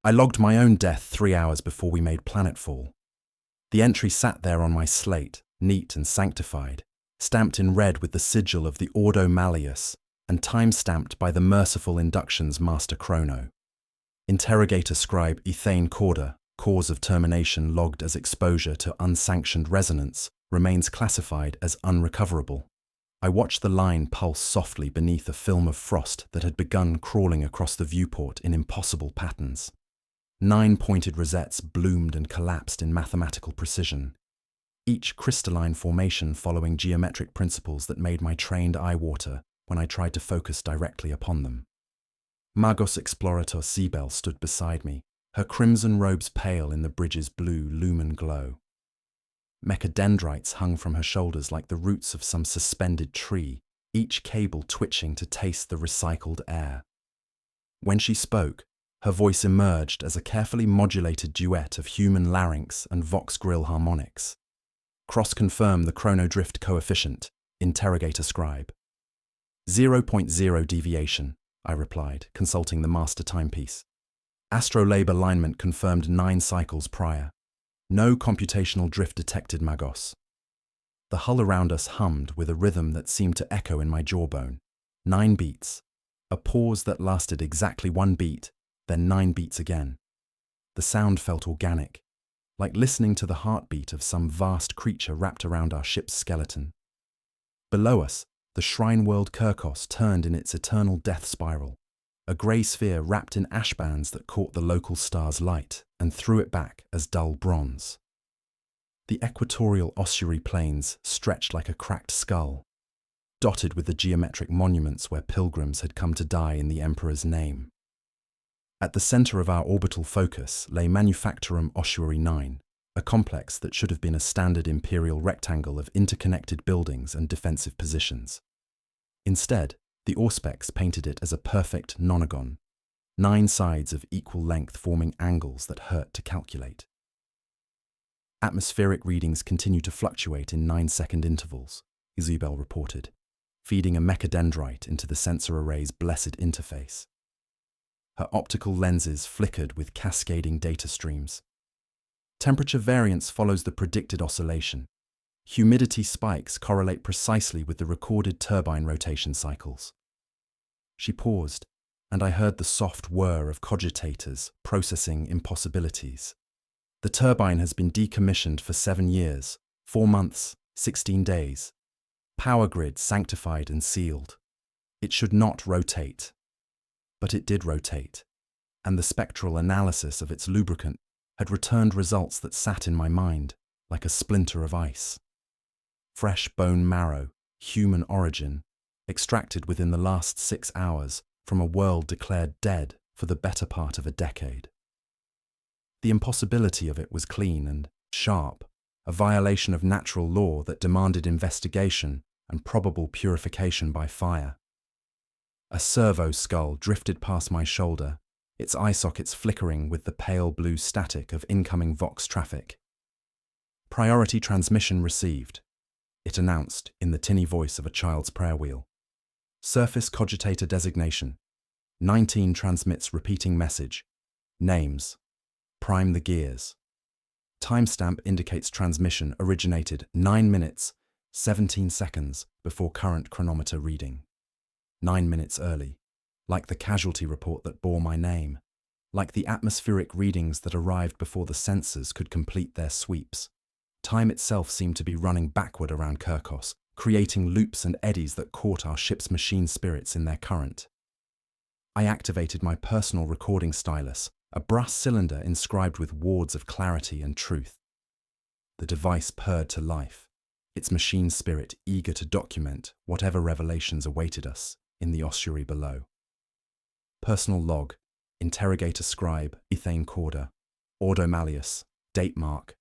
I logged my own death 3 hours before we made planetfall. The entry sat there on my slate, neat and sanctified, stamped in red with the sigil of the Ordo Malleus and time-stamped by the merciful induction's master chrono. Interrogator scribe Ethane Corda, cause of termination logged as exposure to unsanctioned resonance, remains classified as unrecoverable. I watched the line pulse softly beneath a film of frost that had begun crawling across the viewport in impossible patterns. 9 pointed rosettes bloomed and collapsed in mathematical precision, each crystalline formation following geometric principles that made my trained eye water when I tried to focus directly upon them. Magos Explorator Sibel stood beside me, her crimson robes pale in the bridge's blue lumen glow. Mechadendrites hung from her shoulders like the roots of some suspended tree, each cable twitching to taste the recycled air. When she spoke, her voice emerged as a carefully modulated duet of human larynx and Vox Grill harmonics. Cross-confirm the chronodrift coefficient, interrogator scribe. 0.0 deviation, I replied, consulting the master timepiece. Astrolabe alignment confirmed 9 cycles prior. No computational drift detected, Magos. The hull around us hummed with a rhythm that seemed to echo in my jawbone. 9 beats. A pause that lasted exactly 1 beat, then 9 beats again. The sound felt organic, like listening to the heartbeat of some vast creature wrapped around our ship's skeleton. Below us, the shrine world Kirkos turned in its eternal death spiral, a grey sphere wrapped in ash bands that caught the local star's light and threw it back as dull bronze. The equatorial ossuary plains stretched like a cracked skull, dotted with the geometric monuments where pilgrims had come to die in the Emperor's name. At the centre of our orbital focus lay Manufactorum Ossuary 9, a complex that should have been a standard imperial rectangle of interconnected buildings and defensive positions. Instead, the Auspex painted it as a perfect nonagon, 9 sides of equal length forming angles that hurt to calculate. Atmospheric readings continue to fluctuate in 9-second intervals, Isabel reported, feeding a mechadendrite into the sensor array's blessed interface. Her optical lenses flickered with cascading data streams. Temperature variance follows the predicted oscillation. Humidity spikes correlate precisely with the recorded turbine rotation cycles. She paused, and I heard the soft whir of cogitators processing impossibilities. The turbine has been decommissioned for 7 years, 4 months, 16 days. Power grid sanctified and sealed. It should not rotate. But it did rotate, and the spectral analysis of its lubricant had returned results that sat in my mind like a splinter of ice. Fresh bone marrow, human origin, extracted within the last 6 hours from a world declared dead for the better part of a decade. The impossibility of it was clean and sharp, a violation of natural law that demanded investigation and probable purification by fire. A servo skull drifted past my shoulder, its eye sockets flickering with the pale blue static of incoming Vox traffic. Priority transmission received, it announced in the tinny voice of a child's prayer wheel. Surface cogitator designation. 19 transmits repeating message. Names. Prime the gears. Timestamp indicates transmission originated 9 minutes, 17 seconds before current chronometer reading. 9 minutes early, like the casualty report that bore my name, like the atmospheric readings that arrived before the sensors could complete their sweeps. Time itself seemed to be running backward around Kirkos, creating loops and eddies that caught our ship's machine spirits in their current. I activated my personal recording stylus, a brass cylinder inscribed with wards of clarity and truth. The device purred to life, its machine spirit eager to document whatever revelations awaited us in the ossuary below. Personal log, interrogator scribe, Ethane Corda, Ordo Malleus, date mark.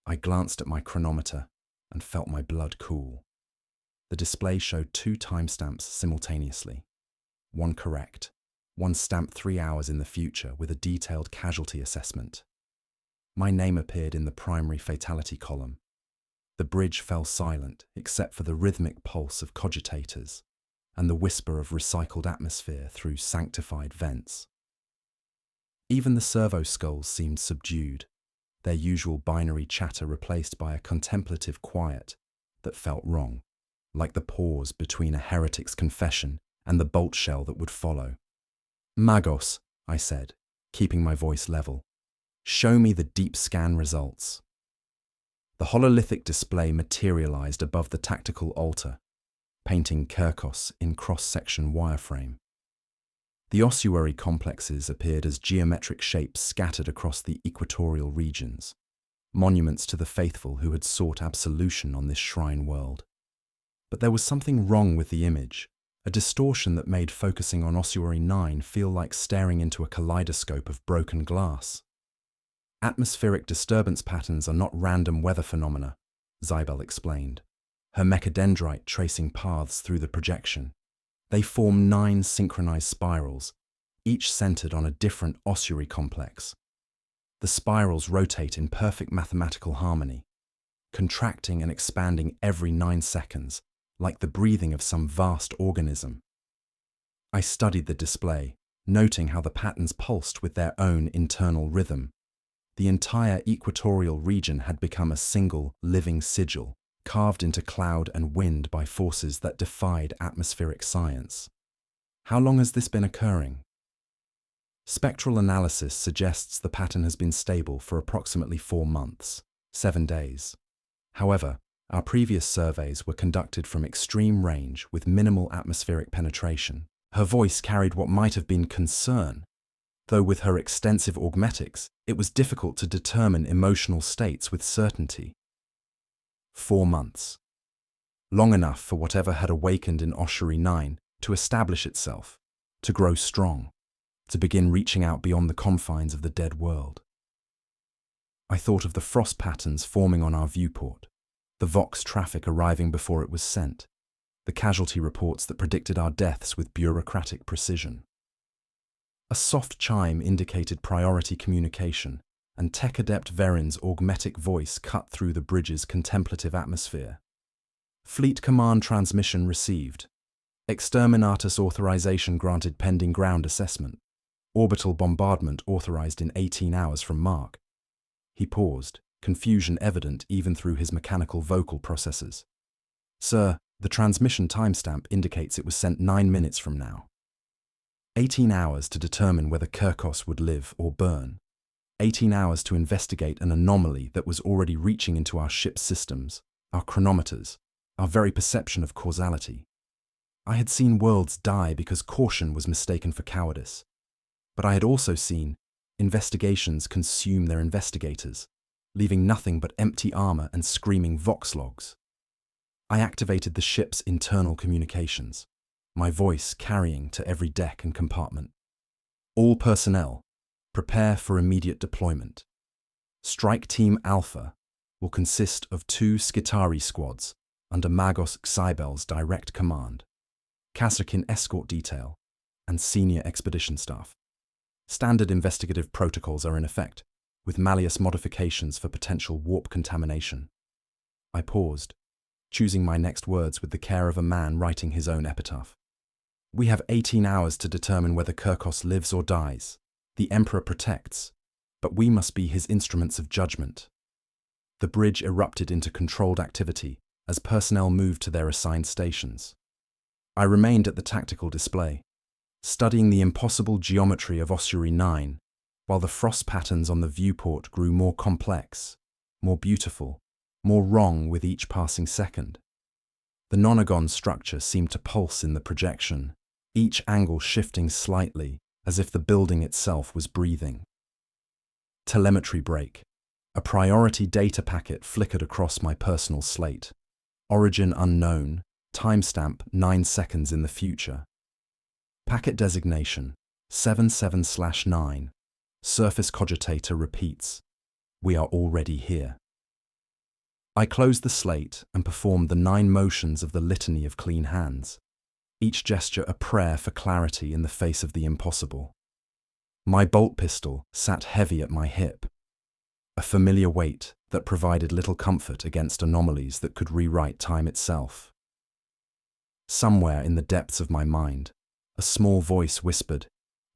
I glanced at my chronometer and felt my blood cool. The display showed 2 timestamps simultaneously. One correct, one stamped 3 hours in the future with a detailed casualty assessment. My name appeared in the primary fatality column. The bridge fell silent except for the rhythmic pulse of cogitators and the whisper of recycled atmosphere through sanctified vents. Even the servo skulls seemed subdued, their usual binary chatter replaced by a contemplative quiet that felt wrong, like the pause between a heretic's confession and the bolt shell that would follow. "Magos," I said, keeping my voice level. "Show me the deep scan results." The hololithic display materialized above the tactical altar, painting Kirkos in cross-section wireframe. The ossuary complexes appeared as geometric shapes scattered across the equatorial regions, monuments to the faithful who had sought absolution on this shrine world. But there was something wrong with the image, a distortion that made focusing on Ossuary 9 feel like staring into a kaleidoscope of broken glass. "Atmospheric disturbance patterns are not random weather phenomena," Zybel explained, her mechadendrite tracing paths through the projection. "They form 9 synchronized spirals, each centered on a different ossuary complex. The spirals rotate in perfect mathematical harmony, contracting and expanding every 9 seconds, like the breathing of some vast organism." I studied the display, noting how the patterns pulsed with their own internal rhythm. The entire equatorial region had become a single, living sigil, carved into cloud and wind by forces that defied atmospheric science. How long has this been occurring? Spectral analysis suggests the pattern has been stable for approximately 4 months, 7 days. However, our previous surveys were conducted from extreme range with minimal atmospheric penetration. Her voice carried what might have been concern, though with her extensive augmetics, it was difficult to determine emotional states with certainty. 4 months. Long enough for whatever had awakened in Ossuary 9 to establish itself, to grow strong, to begin reaching out beyond the confines of the dead world. I thought of the frost patterns forming on our viewport, the Vox traffic arriving before it was sent, the casualty reports that predicted our deaths with bureaucratic precision. A soft chime indicated priority communication, and tech adept Verin's augmetic voice cut through the bridge's contemplative atmosphere. "Fleet command transmission received. Exterminatus authorization granted pending ground assessment. Orbital bombardment authorized in 18 hours from Mark." He paused, confusion evident even through his mechanical vocal processors. "Sir, the transmission timestamp indicates it was sent 9 minutes from now." 18 hours to determine whether Kirkos would live or burn. 18 hours to investigate an anomaly that was already reaching into our ship's systems, our chronometers, our very perception of causality. I had seen worlds die because caution was mistaken for cowardice. But I had also seen investigations consume their investigators, leaving nothing but empty armor and screaming Vox logs. I activated the ship's internal communications, my voice carrying to every deck and compartment. "All personnel, prepare for immediate deployment. Strike Team Alpha will consist of 2 Skitari squads under Magos Xybel's direct command, Kasrkin escort detail, and senior expedition staff. Standard investigative protocols are in effect, with malleus modifications for potential warp contamination." I paused, choosing my next words with the care of a man writing his own epitaph. "We have 18 hours to determine whether Kirkos lives or dies. The Emperor protects, but we must be his instruments of judgment." The bridge erupted into controlled activity as personnel moved to their assigned stations. I remained at the tactical display, studying the impossible geometry of Ossuary 9, while the frost patterns on the viewport grew more complex, more beautiful, more wrong with each passing second. The nonagon structure seemed to pulse in the projection, each angle shifting slightly, as if the building itself was breathing. Telemetry break. A priority data packet flickered across my personal slate. Origin unknown, timestamp 9 seconds in the future. Packet designation 77/9. Surface cogitator repeats. We are already here. I closed the slate and performed the 9 motions of the litany of clean hands, each gesture a prayer for clarity in the face of the impossible. My bolt pistol sat heavy at my hip, a familiar weight that provided little comfort against anomalies that could rewrite time itself. Somewhere in the depths of my mind, a small voice whispered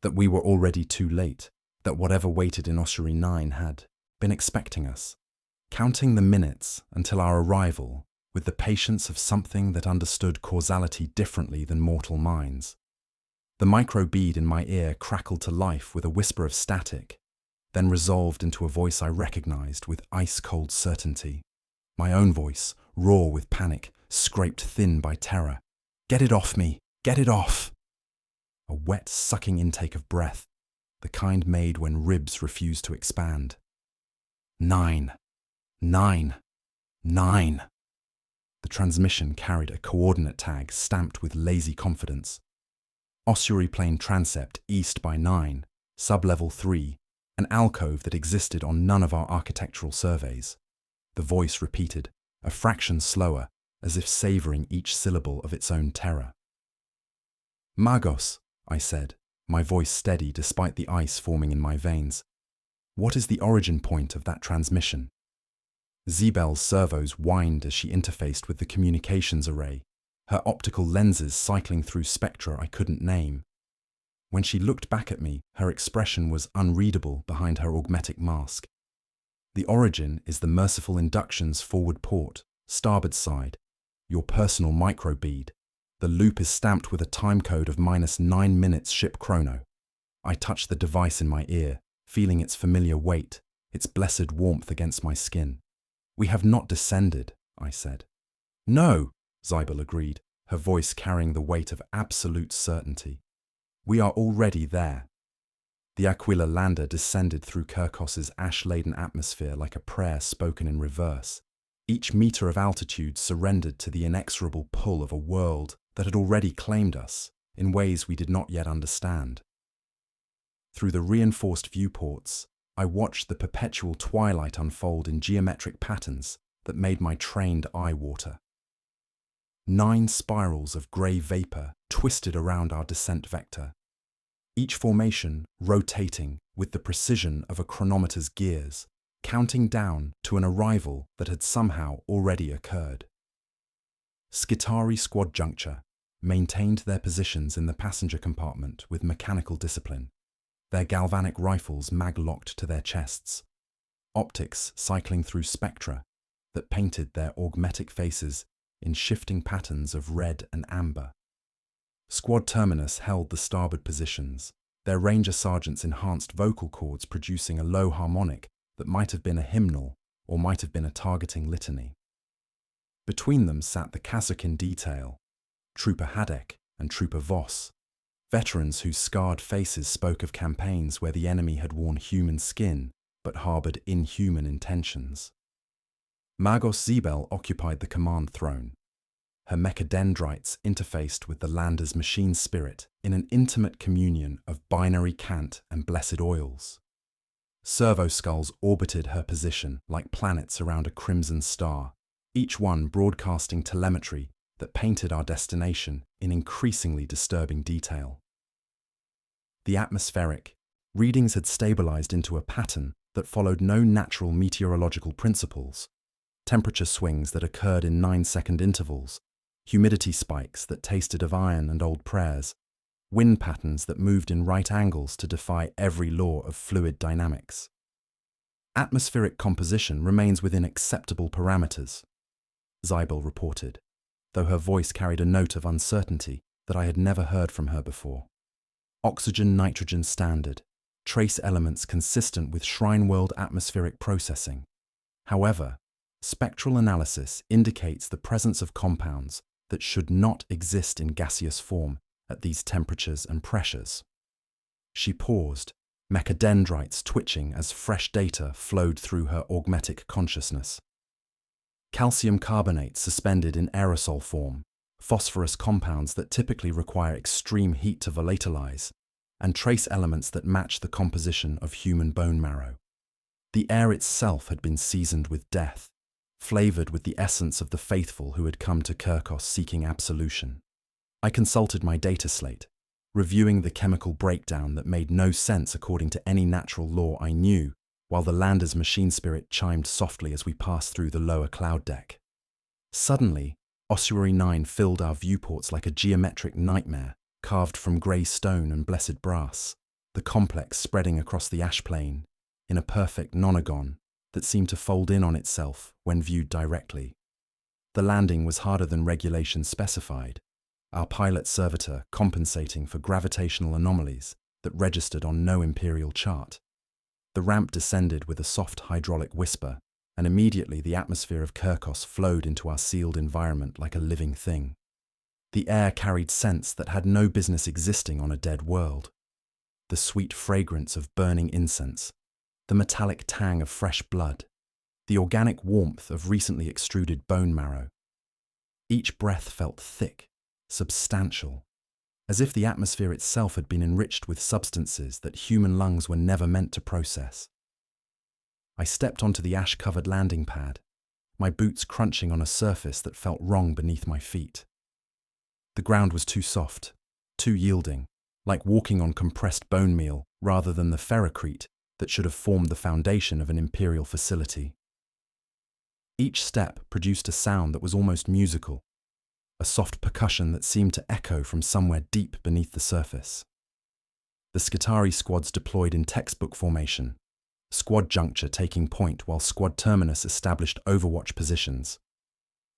that we were already too late, that whatever waited in Ossuary 9 had been expecting us, counting the minutes until our arrival with the patience of something that understood causality differently than mortal minds. The micro bead in my ear crackled to life with a whisper of static, then resolved into a voice I recognized with ice-cold certainty. My own voice, raw with panic, scraped thin by terror. "Get it off me! Get it off!" A wet, sucking intake of breath, the kind made when ribs refuse to expand. 9. 9. 9. The transmission carried a coordinate tag stamped with lazy confidence. Ossuary Plane Transept East by 9, Sublevel 3, an alcove that existed on none of our architectural surveys. The voice repeated, a fraction slower, as if savouring each syllable of its own terror. "Magos," I said, my voice steady despite the ice forming in my veins. "What is the origin point of that transmission?" Zeebel's servos whined as she interfaced with the communications array, her optical lenses cycling through spectra I couldn't name. When she looked back at me, her expression was unreadable behind her augmetic mask. "The origin is the Merciful Induction's forward port, starboard side, your personal microbead. The loop is stamped with a time code of -9 minutes ship chrono." I touched the device in my ear, feeling its familiar weight, its blessed warmth against my skin. "We have not descended," I said. "No," Zeebel agreed, her voice carrying the weight of absolute certainty. "We are already there." The Aquila lander descended through Kirkos's ash-laden atmosphere like a prayer spoken in reverse. Each meter of altitude surrendered to the inexorable pull of a world that had already claimed us in ways we did not yet understand. Through the reinforced viewports, I watched the perpetual twilight unfold in geometric patterns that made my trained eye water. 9 spirals of grey vapour twisted around our descent vector, each formation rotating with the precision of a chronometer's gears, counting down to an arrival that had somehow already occurred. Skitarii Squad Juncture maintained their positions in the passenger compartment with mechanical discipline, their galvanic rifles mag-locked to their chests, optics cycling through spectra that painted their augmetic faces in shifting patterns of red and amber. Squad Terminus held the starboard positions, their ranger sergeants' enhanced vocal cords producing a low harmonic that might have been a hymnal or might have been a targeting litany. Between them sat the Kazakin detail, Trooper Hadek and Trooper Voss, veterans whose scarred faces spoke of campaigns where the enemy had worn human skin but harboured inhuman intentions. Magos Zeebel occupied the command throne. Her mechadendrites interfaced with the lander's machine spirit in an intimate communion of binary cant and blessed oils. Servo skulls orbited her position like planets around a crimson star, each one broadcasting telemetry that painted our destination in increasingly disturbing detail. The atmospheric readings had stabilized into a pattern that followed no natural meteorological principles, temperature swings that occurred in 9-second intervals, humidity spikes that tasted of iron and old prayers, wind patterns that moved in right angles to defy every law of fluid dynamics. Atmospheric composition remains within acceptable parameters, Zeebel reported, though her voice carried a note of uncertainty that I had never heard from her before. Oxygen-nitrogen standard, trace elements consistent with Shrine World atmospheric processing. However, spectral analysis indicates the presence of compounds that should not exist in gaseous form at these temperatures and pressures. She paused, mechadendrites twitching as fresh data flowed through her augmetic consciousness. Calcium carbonate suspended in aerosol form, phosphorus compounds that typically require extreme heat to volatilize, and trace elements that match the composition of human bone marrow. The air itself had been seasoned with death, flavoured with the essence of the faithful who had come to Kirkos seeking absolution. I consulted my data slate, reviewing the chemical breakdown that made no sense according to any natural law I knew, while the lander's machine spirit chimed softly as we passed through the lower cloud deck. Suddenly, Ossuary 9 filled our viewports like a geometric nightmare carved from grey stone and blessed brass, the complex spreading across the ash plain in a perfect nonagon that seemed to fold in on itself when viewed directly. The landing was harder than regulations specified, our pilot servitor compensating for gravitational anomalies that registered on no imperial chart. The ramp descended with a soft hydraulic whisper, and immediately the atmosphere of Kirkos flowed into our sealed environment like a living thing. The air carried scents that had no business existing on a dead world. The sweet fragrance of burning incense, the metallic tang of fresh blood, the organic warmth of recently extruded bone marrow. Each breath felt thick, substantial, as if the atmosphere itself had been enriched with substances that human lungs were never meant to process. I stepped onto the ash-covered landing pad, my boots crunching on a surface that felt wrong beneath my feet. The ground was too soft, too yielding, like walking on compressed bone meal rather than the ferrocrete that should have formed the foundation of an imperial facility. Each step produced a sound that was almost musical, a soft percussion that seemed to echo from somewhere deep beneath the surface. The Skitarii squads deployed in textbook formation, squad juncture taking point while squad terminus established overwatch positions.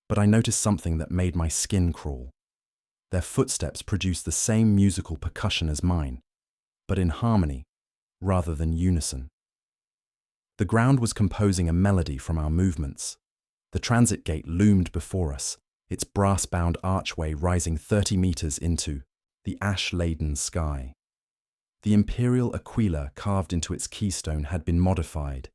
But I noticed something that made my skin crawl. Their footsteps produced the same musical percussion as mine, but in harmony rather than unison. The ground was composing a melody from our movements. The transit gate loomed before us, its brass-bound archway rising 30 meters into the ash-laden sky. The imperial aquila carved into its keystone had been modified.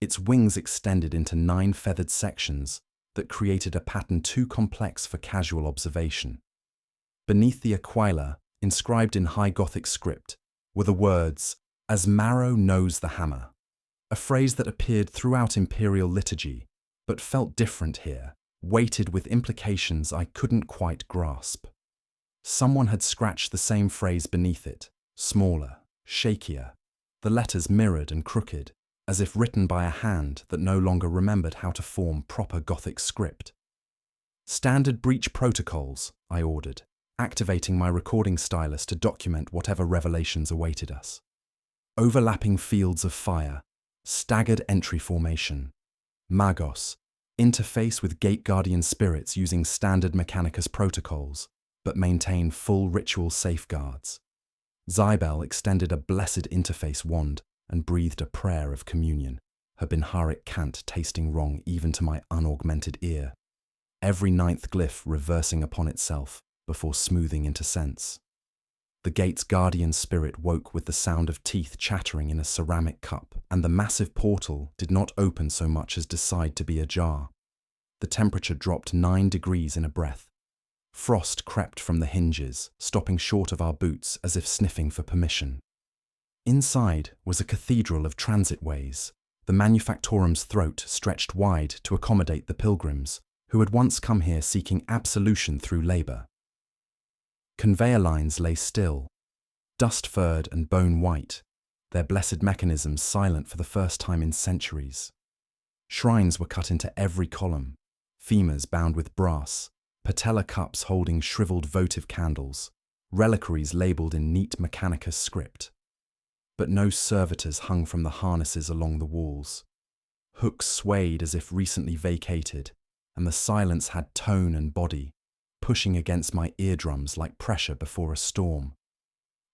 Its wings extended into 9 feathered sections that created a pattern too complex for casual observation. Beneath the aquila, inscribed in High Gothic script, were the words, "As marrow knows the hammer," a phrase that appeared throughout imperial liturgy, but felt different here, weighted with implications I couldn't quite grasp. Someone had scratched the same phrase beneath it, smaller, shakier, the letters mirrored and crooked, as if written by a hand that no longer remembered how to form proper Gothic script. "Standard breach protocols," I ordered, activating my recording stylus to document whatever revelations awaited us. Overlapping fields of fire, staggered entry formation, magos, interface with gate guardian spirits using standard Mechanicus protocols, but maintain full ritual safeguards. Zybel extended a blessed interface wand and breathed a prayer of communion, her Binharic cant tasting wrong even to my unaugmented ear, every 9th glyph reversing upon itself before smoothing into sense. The gate's guardian spirit woke with the sound of teeth chattering in a ceramic cup, and the massive portal did not open so much as decide to be ajar. The temperature dropped 9 degrees in a breath. Frost crept from the hinges, stopping short of our boots as if sniffing for permission. Inside was a cathedral of transitways, the manufactorum's throat stretched wide to accommodate the pilgrims, who had once come here seeking absolution through labour. Conveyor lines lay still, dust-furred and bone-white, their blessed mechanisms silent for the first time in centuries. Shrines were cut into every column, femurs bound with brass, patella cups holding shriveled votive candles, reliquaries labelled in neat Mechanicus script. But no servitors hung from the harnesses along the walls. Hooks swayed as if recently vacated, and the silence had tone and body, pushing against my eardrums like pressure before a storm.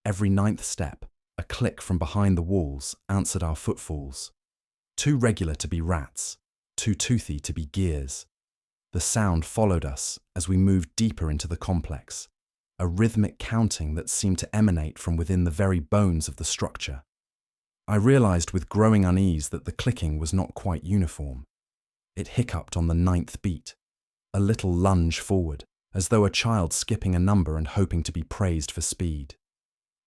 Every 9th step, a click from behind the walls answered our footfalls. Too regular to be rats, too toothy to be gears. The sound followed us as we moved deeper into the complex, a rhythmic counting that seemed to emanate from within the very bones of the structure. I realized with growing unease that the clicking was not quite uniform. It hiccuped on the 9th beat, a little lunge forward, as though a child skipping a number and hoping to be praised for speed.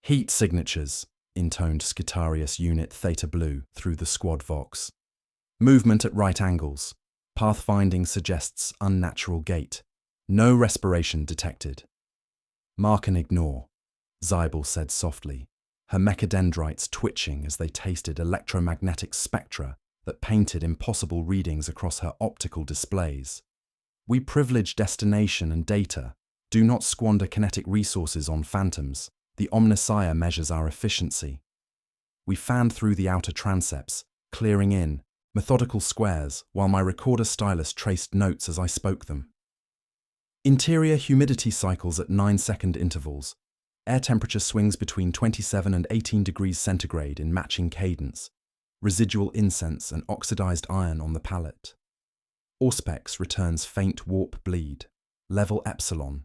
"Heat signatures," intoned Skitarius Unit Theta Blue through the squad vox. "Movement at right angles. Pathfinding suggests unnatural gait. No respiration detected." "Mark and ignore," Zybel said softly, her mechadendrites twitching as they tasted electromagnetic spectra that painted impossible readings across her optical displays. "We privilege destination and data, do not squander kinetic resources on phantoms. The Omnissiah measures our efficiency." We fanned through the outer transepts, clearing in methodical squares while my recorder stylus traced notes as I spoke them. Interior humidity cycles at 9-second intervals. Air temperature swings between 27 and 18 degrees centigrade in matching cadence. Residual incense and oxidized iron on the palette. Auspex returns faint warp bleed. Level epsilon.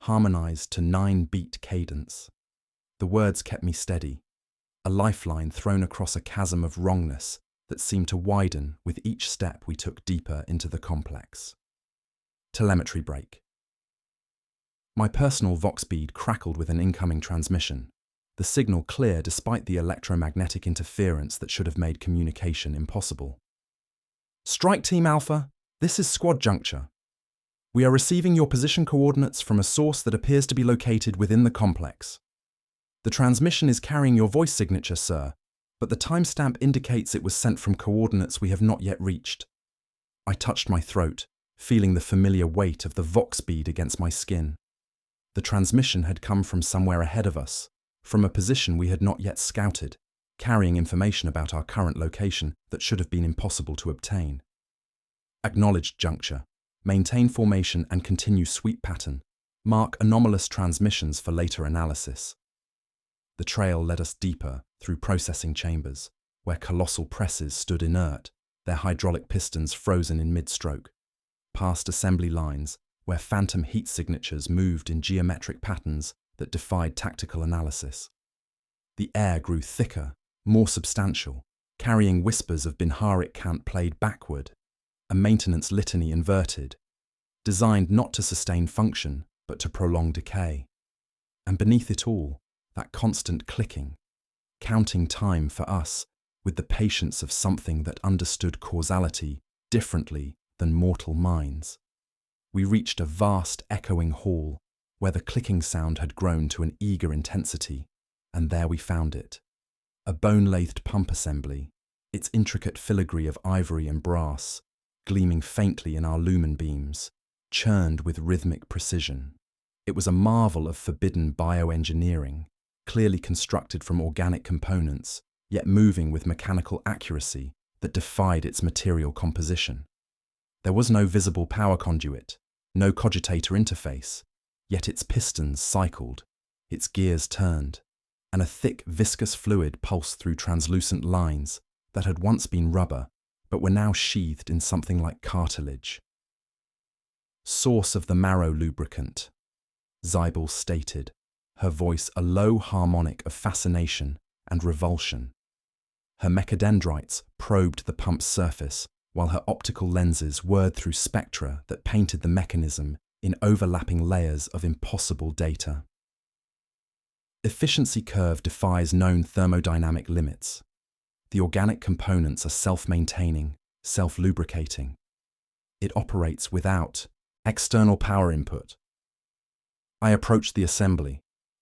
Harmonized to 9-beat cadence. The words kept me steady. A lifeline thrown across a chasm of wrongness that seemed to widen with each step we took deeper into the complex. Telemetry break. My personal vox bead crackled with an incoming transmission, the signal clear despite the electromagnetic interference that should have made communication impossible. Strike Team Alpha, this is Squad Juncture. We are receiving your position coordinates from a source that appears to be located within the complex. The transmission is carrying your voice signature, sir, but the timestamp indicates it was sent from coordinates we have not yet reached. I touched my throat, feeling the familiar weight of the vox bead against my skin. The transmission had come from somewhere ahead of us, from a position we had not yet scouted, carrying information about our current location that should have been impossible to obtain. Acknowledged juncture. Maintain formation and continue sweep pattern. Mark anomalous transmissions for later analysis. The trail led us deeper through processing chambers, where colossal presses stood inert, their hydraulic pistons frozen in mid-stroke, past assembly lines, where phantom heat signatures moved in geometric patterns that defied tactical analysis. The air grew thicker, more substantial, carrying whispers of Binharic cant played backward, a maintenance litany inverted, designed not to sustain function, but to prolong decay. And beneath it all, that constant clicking, counting time for us with the patience of something that understood causality differently than mortal minds. We reached a vast echoing hall where the clicking sound had grown to an eager intensity, and there we found it. A bone-lathed pump assembly, its intricate filigree of ivory and brass, gleaming faintly in our lumen beams, churned with rhythmic precision. It was a marvel of forbidden bioengineering, clearly constructed from organic components, yet moving with mechanical accuracy that defied its material composition. There was no visible power conduit, no cogitator interface, yet its pistons cycled, its gears turned, and a thick, viscous fluid pulsed through translucent lines that had once been rubber, but were now sheathed in something like cartilage. Source of the marrow lubricant, Zybel stated, her voice a low harmonic of fascination and revulsion. Her mechadendrites probed the pump's surface, while her optical lenses whirred through spectra that painted the mechanism in overlapping layers of impossible data. Efficiency curve defies known thermodynamic limits. The organic components are self-maintaining, self-lubricating. It operates without external power input. I approached the assembly,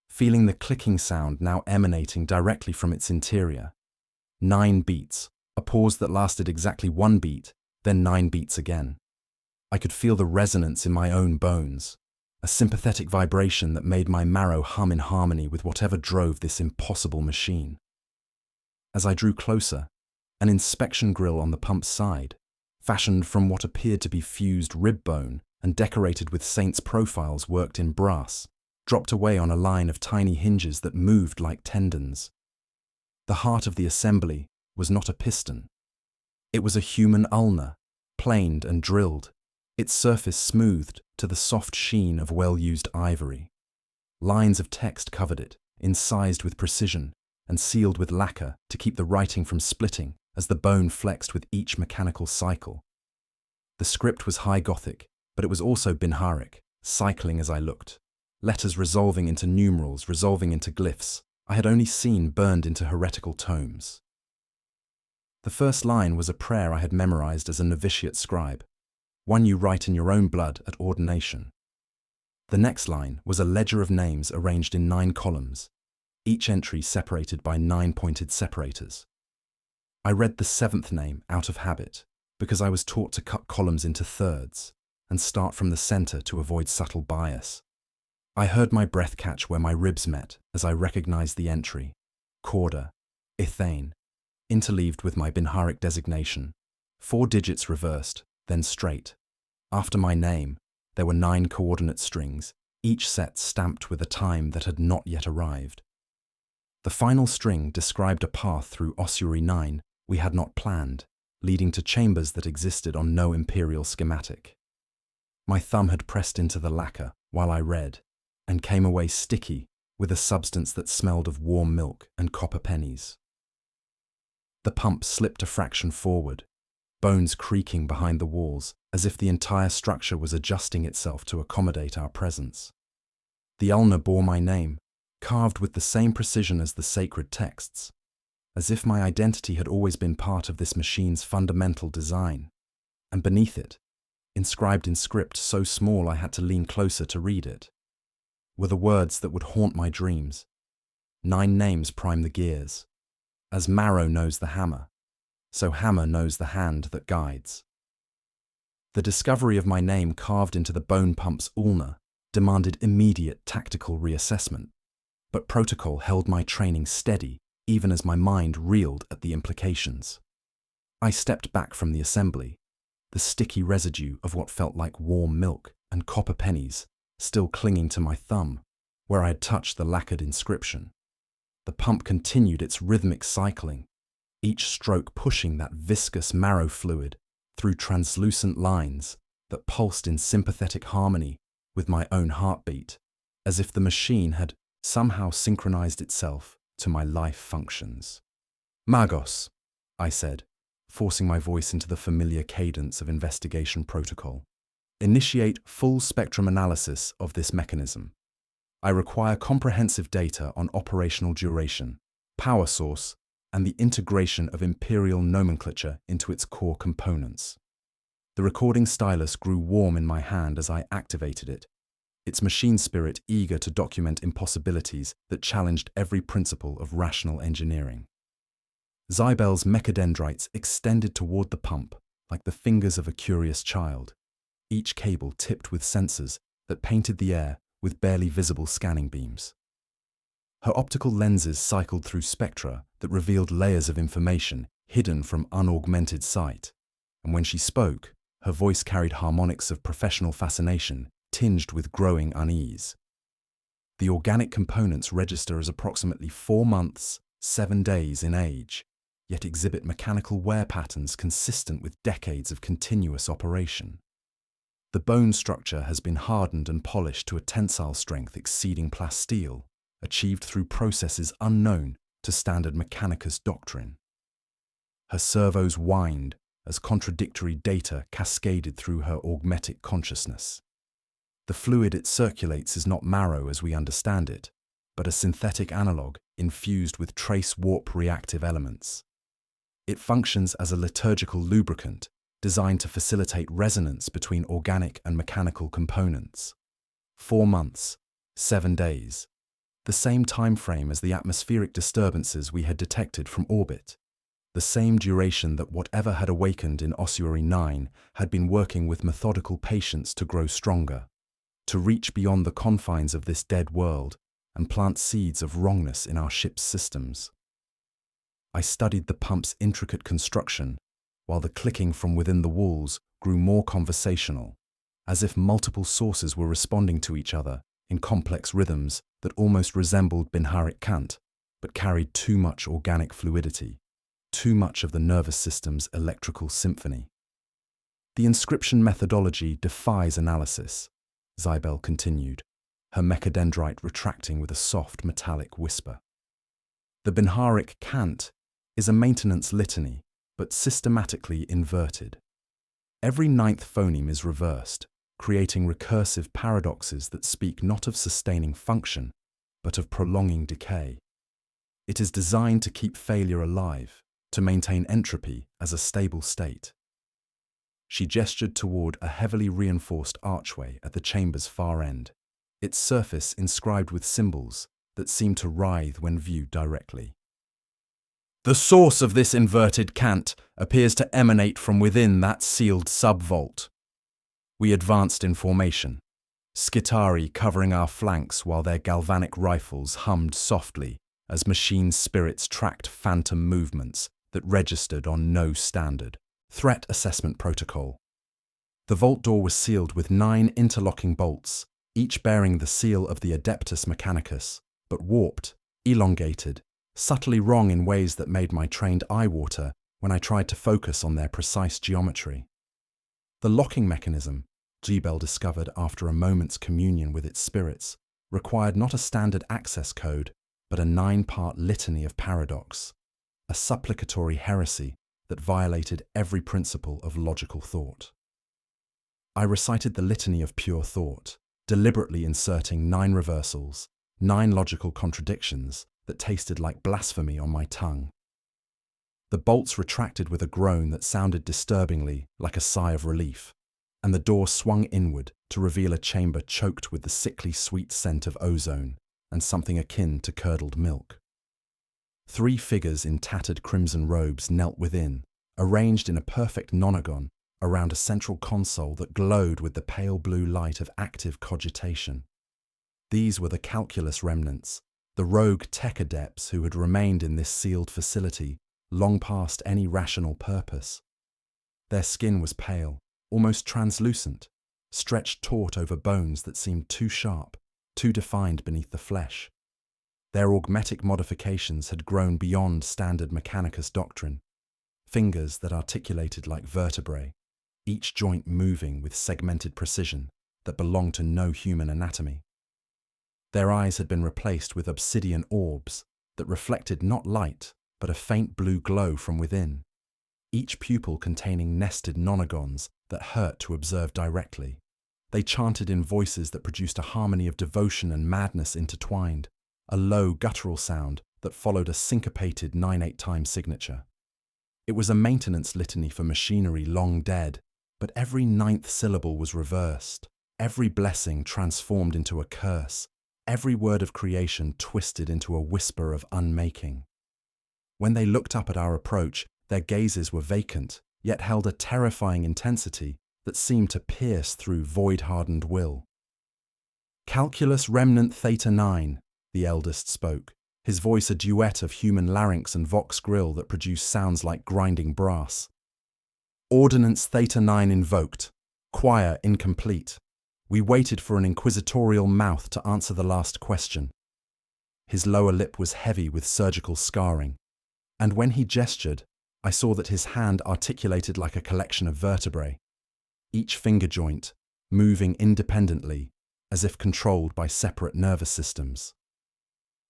feeling the clicking sound now emanating directly from its interior. 9 beats, a pause that lasted exactly 1 beat, then 9 beats again. I could feel the resonance in my own bones, a sympathetic vibration that made my marrow hum in harmony with whatever drove this impossible machine. As I drew closer, an inspection grill on the pump's side, fashioned from what appeared to be fused rib bone and decorated with saints' profiles worked in brass, dropped away on a line of tiny hinges that moved like tendons. The heart of the assembly was not a piston. It was a human ulna, planed and drilled, its surface smoothed to the soft sheen of well-used ivory. Lines of text covered it, incised with precision and sealed with lacquer to keep the writing from splitting as the bone flexed with each mechanical cycle. The script was High Gothic, but it was also Binharic, cycling as I looked. Letters resolving into numerals, resolving into glyphs I had only seen burned into heretical tomes. The first line was a prayer I had memorized as a novitiate scribe, one you write in your own blood at ordination. The next line was a ledger of names arranged in 9 columns, each entry separated by 9 pointed separators. I read the 7th name out of habit, because I was taught to cut columns into thirds and start from the center to avoid subtle bias. I heard my breath catch where my ribs met as I recognized the entry, Corda, Ethane, interleaved with my Binharic designation, 4 digits reversed, then straight. After my name, there were 9 coordinate strings, each set stamped with a time that had not yet arrived. The final string described a path through Ossuary 9 we had not planned, leading to chambers that existed on no imperial schematic. My thumb had pressed into the lacquer while I read, and came away sticky with a substance that smelled of warm milk and copper pennies. The pump slipped a fraction forward, bones creaking behind the walls as if the entire structure was adjusting itself to accommodate our presence. The ulna bore my name, carved with the same precision as the sacred texts, as if my identity had always been part of this machine's fundamental design. And beneath it, inscribed in script so small I had to lean closer to read it, were the words that would haunt my dreams. 9 names prime the gears. As marrow knows the hammer, so hammer knows the hand that guides. The discovery of my name carved into the bone pump's ulna demanded immediate tactical reassessment, but protocol held my training steady even as my mind reeled at the implications. I stepped back from the assembly, the sticky residue of what felt like warm milk and copper pennies still clinging to my thumb where I had touched the lacquered inscription. The pump continued its rhythmic cycling, each stroke pushing that viscous marrow fluid through translucent lines that pulsed in sympathetic harmony with my own heartbeat, as if the machine had somehow synchronized itself to my life functions. Magos, I said, forcing my voice into the familiar cadence of investigation protocol. Initiate full spectrum analysis of this mechanism. I require comprehensive data on operational duration, power source, and the integration of imperial nomenclature into its core components. The recording stylus grew warm in my hand as I activated it, its machine spirit eager to document impossibilities that challenged every principle of rational engineering. Zybel's mechadendrites extended toward the pump like the fingers of a curious child, each cable tipped with sensors that painted the air with barely visible scanning beams. Her optical lenses cycled through spectra that revealed layers of information hidden from unaugmented sight, and when she spoke, her voice carried harmonics of professional fascination tinged with growing unease. The organic components register as approximately 4 months, 7 days in age, yet exhibit mechanical wear patterns consistent with decades of continuous operation. The bone structure has been hardened and polished to a tensile strength exceeding plasteel, achieved through processes unknown to standard mechanicus doctrine. Her servos whined as contradictory data cascaded through her augmetic consciousness. The fluid it circulates is not marrow as we understand it, but a synthetic analog infused with trace warp reactive elements. It functions as a liturgical lubricant designed to facilitate resonance between organic and mechanical components. 4 months, 7 days, the same time frame as the atmospheric disturbances we had detected from orbit, the same duration that whatever had awakened in Ossuary 9 had been working with methodical patience to grow stronger, to reach beyond the confines of this dead world and plant seeds of wrongness in our ship's systems. I studied the pump's intricate construction, while the clicking from within the walls grew more conversational, as if multiple sources were responding to each other in complex rhythms that almost resembled Binharic cant, but carried too much organic fluidity, too much of the nervous system's electrical symphony. The inscription methodology defies analysis, Zybel continued, her mechadendrite retracting with a soft metallic whisper. The Binharic cant is a maintenance litany, but systematically inverted. Every 9th phoneme is reversed, creating recursive paradoxes that speak not of sustaining function, but of prolonging decay. It is designed to keep failure alive, to maintain entropy as a stable state. She gestured toward a heavily reinforced archway at the chamber's far end, its surface inscribed with symbols that seemed to writhe when viewed directly. The source of this inverted cant appears to emanate from within that sealed sub-vault. We advanced in formation, Skitari covering our flanks while their galvanic rifles hummed softly as machine spirits tracked phantom movements that registered on no standard threat assessment protocol. The vault door was sealed with 9 interlocking bolts, each bearing the seal of the Adeptus Mechanicus, but warped, elongated, subtly wrong in ways that made my trained eye water when I tried to focus on their precise geometry. The locking mechanism, Gbel discovered after a moment's communion with its spirits, required not a standard access code, but a 9-part litany of paradox, a supplicatory heresy that violated every principle of logical thought. I recited the litany of pure thought, deliberately inserting 9 reversals, 9 logical contradictions that tasted like blasphemy on my tongue. The bolts retracted with a groan that sounded disturbingly like a sigh of relief, and the door swung inward to reveal a chamber choked with the sickly sweet scent of ozone and something akin to curdled milk. 3 figures in tattered crimson robes knelt within, arranged in a perfect nonagon around a central console that glowed with the pale blue light of active cogitation. These were the calculus remnants, the rogue tech adepts who had remained in this sealed facility long past any rational purpose. Their skin was pale, almost translucent, stretched taut over bones that seemed too sharp, too defined beneath the flesh. Their augmetic modifications had grown beyond standard Mechanicus doctrine, fingers that articulated like vertebrae, each joint moving with segmented precision that belonged to no human anatomy. Their eyes had been replaced with obsidian orbs that reflected not light, but a faint blue glow from within, each pupil containing nested nonagons that hurt to observe directly. They chanted in voices that produced a harmony of devotion and madness intertwined, a low guttural sound that followed a syncopated 9/8 time signature. It was a maintenance litany for machinery long dead, but every 9th syllable was reversed, every blessing transformed into a curse, every word of creation twisted into a whisper of unmaking. When they looked up at our approach, their gazes were vacant, yet held a terrifying intensity that seemed to pierce through void-hardened will. "Calculus remnant theta 9, the eldest spoke, his voice a duet of human larynx and vox grill that produced sounds like grinding brass. "Ordinance theta 9 invoked, choir incomplete. We waited for an inquisitorial mouth to answer the last question." His lower lip was heavy with surgical scarring, and when he gestured, I saw that his hand articulated like a collection of vertebrae, each finger joint moving independently as if controlled by separate nervous systems.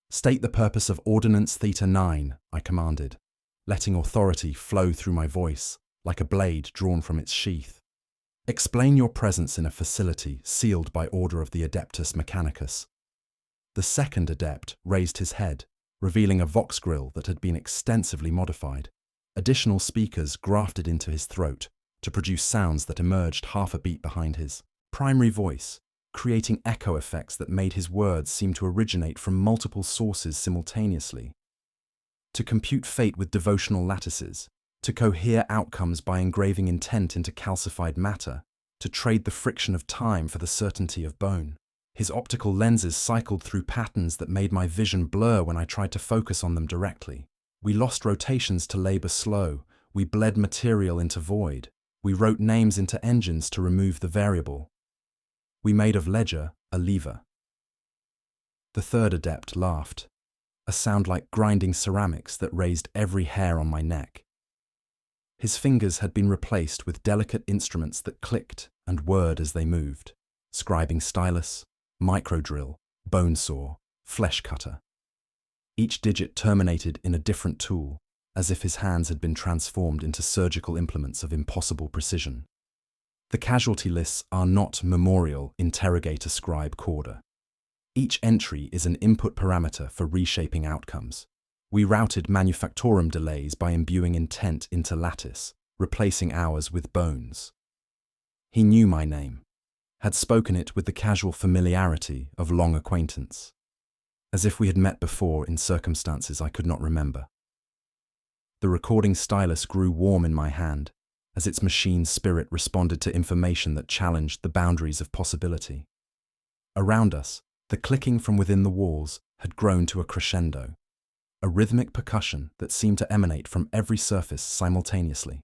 "State the purpose of Ordinance Theta 9, I commanded, letting authority flow through my voice like a blade drawn from its sheath. "Explain your presence in a facility sealed by order of the Adeptus Mechanicus." The second adept raised his head, revealing a vox grill that had been extensively modified, additional speakers grafted into his throat to produce sounds that emerged half a beat behind his primary voice, creating echo effects that made his words seem to originate from multiple sources simultaneously. To compute fate with devotional lattices, to cohere outcomes by engraving intent into calcified matter, to trade the friction of time for the certainty of bone. His optical lenses cycled through patterns that made my vision blur when I tried to focus on them directly. We lost rotations to labor slow, we bled material into void, we wrote names into engines to remove the variable. We made of ledger a lever. The third adept laughed, a sound like grinding ceramics that raised every hair on my neck. His fingers had been replaced with delicate instruments that clicked and whirred as they moved, scribing stylus, microdrill, bone saw, flesh cutter. Each digit terminated in a different tool, as if his hands had been transformed into surgical implements of impossible precision. The casualty lists are not memorial interrogator scribe corda. Each entry is an input parameter for reshaping outcomes. We routed manufactorum delays by imbuing intent into lattice, replacing ours with bones. He knew my name, had spoken it with the casual familiarity of long acquaintance, as if we had met before in circumstances I could not remember. The recording stylus grew warm in my hand, as its machine spirit responded to information that challenged the boundaries of possibility. Around us, the clicking from within the walls had grown to a crescendo, a rhythmic percussion that seemed to emanate from every surface simultaneously.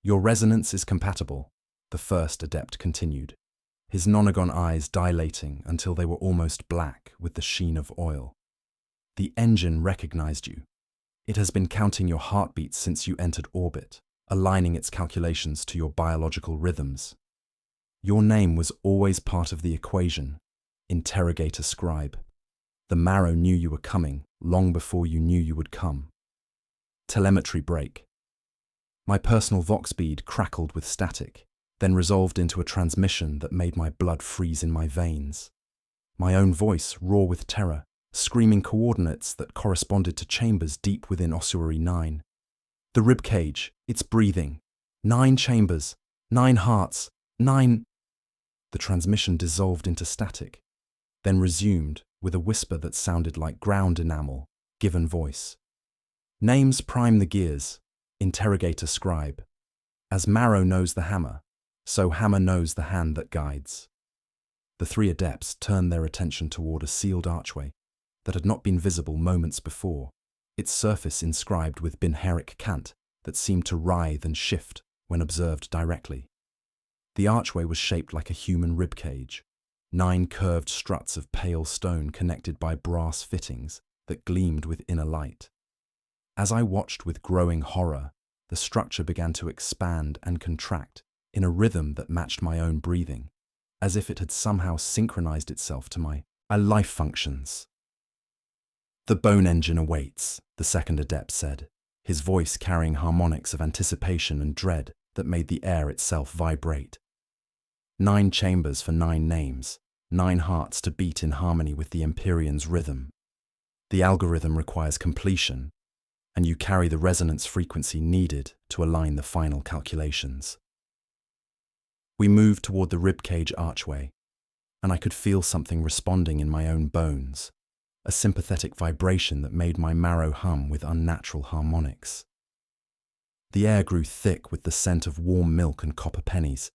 "Your resonance is compatible," the first adept continued, his nonagon eyes dilating until they were almost black with the sheen of oil. "The engine recognized you. It has been counting your heartbeats since you entered orbit, aligning its calculations to your biological rhythms. Your name was always part of the equation, interrogator scribe. The marrow knew you were coming long before you knew you would come." Telemetry break. My personal vox bead crackled with static, then resolved into a transmission that made my blood freeze in my veins. My own voice raw with terror, screaming coordinates that corresponded to chambers deep within ossuary 9. "The rib cage, it's breathing. 9 chambers, 9 hearts, 9... The transmission dissolved into static, then resumed with a whisper that sounded like ground enamel, given voice. "Names prime the gears, interrogator scribe. As marrow knows the hammer, so hammer knows the hand that guides." The 3 adepts turned their attention toward a sealed archway that had not been visible moments before, its surface inscribed with binheric cant that seemed to writhe and shift when observed directly. The archway was shaped like a human ribcage, 9 curved struts of pale stone connected by brass fittings that gleamed with inner light. As I watched with growing horror, the structure began to expand and contract in a rhythm that matched my own breathing, as if it had somehow synchronized itself to my life functions. "The bone engine awaits," the second adept said, his voice carrying harmonics of anticipation and dread that made the air itself vibrate. 9 chambers for 9 names, 9 hearts to beat in harmony with the Empyrean's rhythm. The algorithm requires completion, and you carry the resonance frequency needed to align the final calculations. We moved toward the ribcage archway, and I could feel something responding in my own bones, a sympathetic vibration that made my marrow hum with unnatural harmonics. The air grew thick with the scent of warm milk and copper pennies,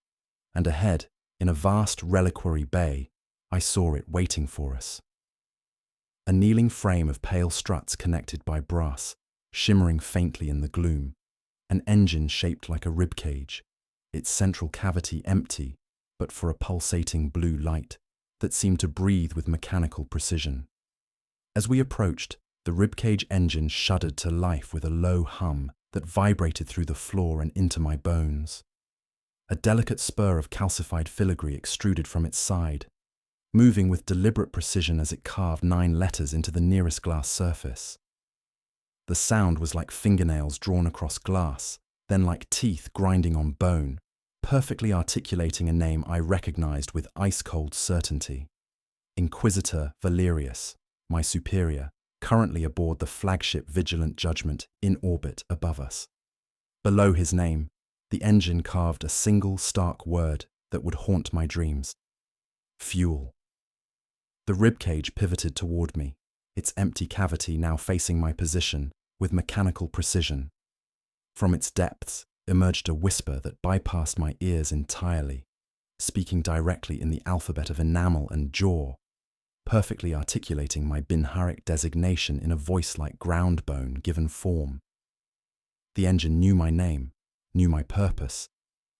and ahead, in a vast reliquary bay, I saw it waiting for us. A kneeling frame of pale struts connected by brass, shimmering faintly in the gloom, an engine shaped like a ribcage, its central cavity empty but for a pulsating blue light that seemed to breathe with mechanical precision. As we approached, the ribcage engine shuddered to life with a low hum that vibrated through the floor and into my bones. A delicate spur of calcified filigree extruded from its side, moving with deliberate precision as it carved 9 letters into the nearest glass surface. The sound was like fingernails drawn across glass, then like teeth grinding on bone, perfectly articulating a name I recognized with ice-cold certainty. Inquisitor Valerius, my superior, currently aboard the flagship Vigilant Judgment in orbit above us. Below his name, the engine carved a single stark word that would haunt my dreams: fuel. The ribcage pivoted toward me, its empty cavity now facing my position with mechanical precision. From its depths emerged a whisper that bypassed my ears entirely, speaking directly in the alphabet of enamel and jaw, perfectly articulating my binharic designation in a voice like ground bone given form. The engine knew my name, knew my purpose,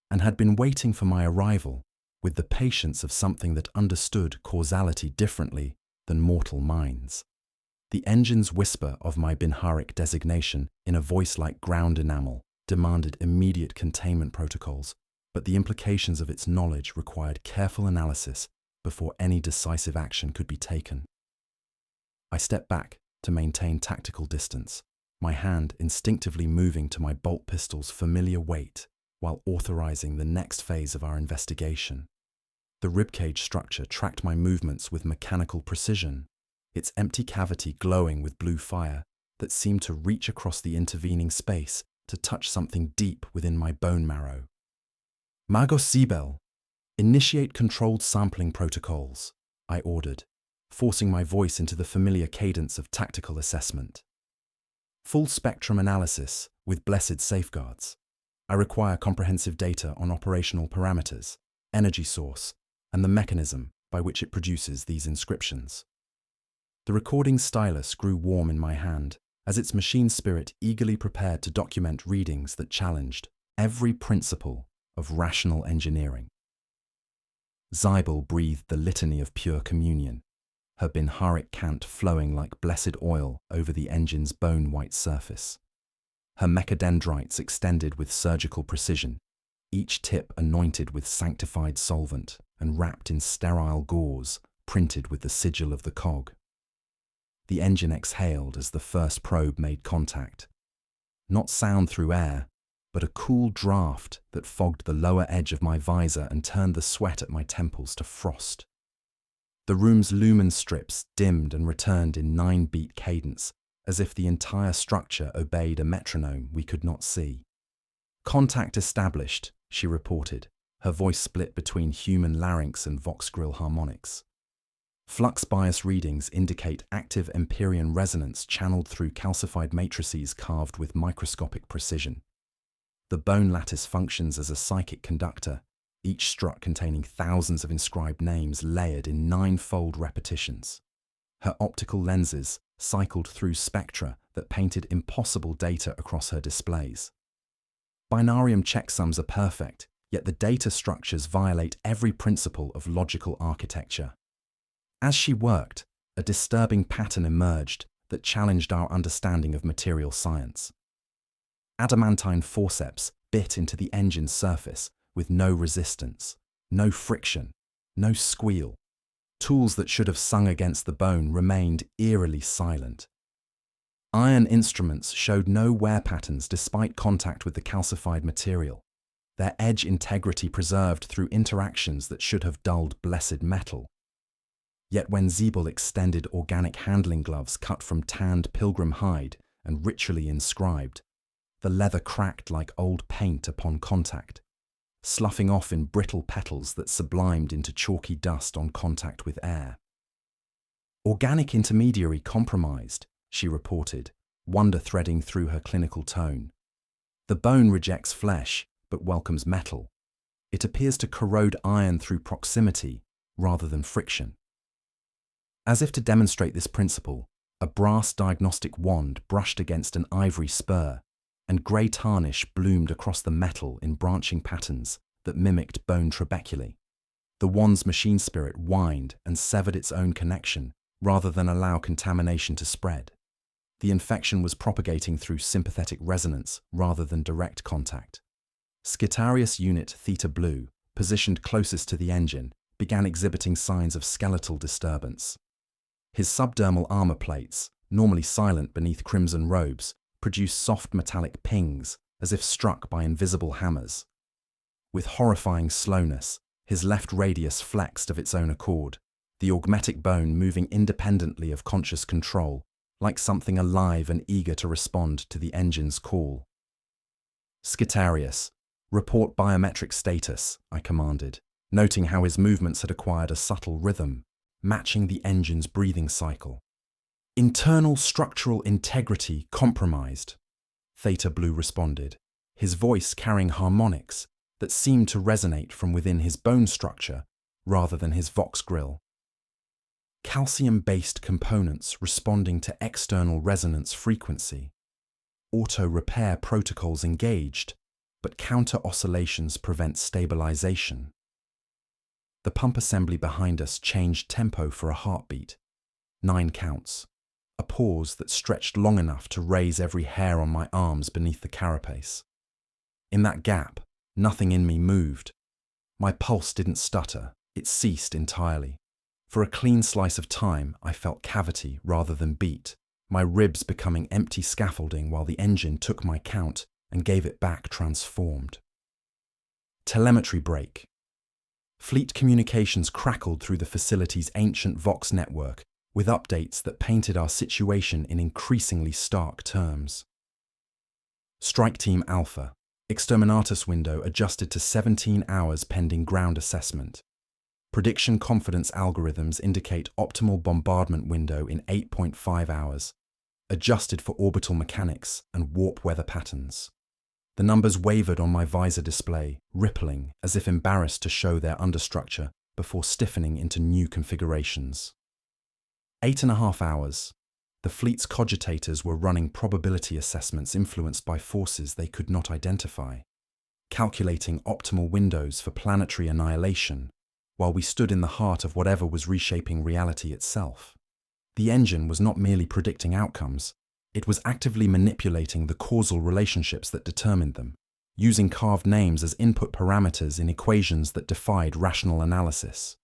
and had been waiting for my arrival with the patience of something that understood causality differently than mortal minds. The engine's whisper of my binharic designation in a voice like ground enamel demanded immediate containment protocols, but the implications of its knowledge required careful analysis before any decisive action could be taken. I stepped back to maintain tactical distance, my hand instinctively moving to my bolt pistol's familiar weight while authorizing the next phase of our investigation. The ribcage structure tracked my movements with mechanical precision, its empty cavity glowing with blue fire that seemed to reach across the intervening space to touch something deep within my bone marrow. "Magos Sibel, initiate controlled sampling protocols," I ordered, forcing my voice into the familiar cadence of tactical assessment. "Full spectrum analysis with blessed safeguards. I require comprehensive data on operational parameters, energy source, and the mechanism by which it produces these inscriptions." The recording stylus grew warm in my hand, as its machine spirit eagerly prepared to document readings that challenged every principle of rational engineering. Zybel breathed the litany of pure communion, her binharic cant flowing like blessed oil over the engine's bone-white surface. Her mechadendrites extended with surgical precision, each tip anointed with sanctified solvent and wrapped in sterile gauze printed with the sigil of the cog. The engine exhaled as the first probe made contact. Not sound through air, but a cool draft that fogged the lower edge of my visor and turned the sweat at my temples to frost. The room's lumen strips dimmed and returned in 9-beat cadence, as if the entire structure obeyed a metronome we could not see. "Contact established," she reported, her voice split between human larynx and Vox-grill harmonics. Flux bias readings indicate active Empyrean resonance channeled through calcified matrices carved with microscopic precision. The bone lattice functions as a psychic conductor, each strut containing thousands of inscribed names layered in 9-fold repetitions. Her optical lenses cycled through spectra that painted impossible data across her displays. Binarium checksums are perfect, yet the data structures violate every principle of logical architecture. As she worked, a disturbing pattern emerged that challenged our understanding of material science. Adamantine forceps bit into the engine's surface with no resistance, no friction, no squeal. Tools that should have sung against the bone remained eerily silent. Iron instruments showed no wear patterns despite contact with the calcified material, their edge integrity preserved through interactions that should have dulled blessed metal. Yet when Zybel extended organic handling gloves cut from tanned pilgrim hide and ritually inscribed, the leather cracked like old paint upon contact, sloughing off in brittle petals that sublimed into chalky dust on contact with air. "Organic intermediary compromised," she reported, wonder threading through her clinical tone. "The bone rejects flesh, but welcomes metal. It appears to corrode iron through proximity rather than friction." As if to demonstrate this principle, a brass diagnostic wand brushed against an ivory spur, and grey tarnish bloomed across the metal in branching patterns that mimicked bone trabeculae. The wand's machine spirit whined and severed its own connection rather than allow contamination to spread. The infection was propagating through sympathetic resonance rather than direct contact. Skitarius Unit Theta Blue, positioned closest to the engine, began exhibiting signs of skeletal disturbance. His subdermal armor plates, normally silent beneath crimson robes, produced soft metallic pings as if struck by invisible hammers. With horrifying slowness, his left radius flexed of its own accord, the augmetic bone moving independently of conscious control, like something alive and eager to respond to the engine's call. "Skitarius, report biometric status," I commanded, noting how his movements had acquired a subtle rhythm, matching the engine's breathing cycle. "Internal structural integrity compromised," Theta Blue responded, his voice carrying harmonics that seemed to resonate from within his bone structure rather than his Vox-grill. "Calcium-based components responding to external resonance frequency. Auto-repair protocols engaged, but counter-oscillations prevent stabilization." The pump assembly behind us changed tempo for a heartbeat. 9 counts. A pause that stretched long enough to raise every hair on my arms beneath the carapace. In that gap, nothing in me moved. My pulse didn't stutter, it ceased entirely. For a clean slice of time, I felt cavity rather than beat, my ribs becoming empty scaffolding while the engine took my count and gave it back transformed. Telemetry break. Fleet communications crackled through the facility's ancient Vox network, with updates that painted our situation in increasingly stark terms. Strike Team Alpha. Exterminatus window adjusted to 17 hours pending ground assessment. Prediction confidence algorithms indicate optimal bombardment window in 8.5 hours, adjusted for orbital mechanics and warp weather patterns. The numbers wavered on my visor display, rippling as if embarrassed to show their understructure before stiffening into new configurations. 8.5 hours. The fleet's cogitators were running probability assessments influenced by forces they could not identify, calculating optimal windows for planetary annihilation, while we stood in the heart of whatever was reshaping reality itself. The engine was not merely predicting outcomes, it was actively manipulating the causal relationships that determined them, using carved names as input parameters in equations that defied rational analysis.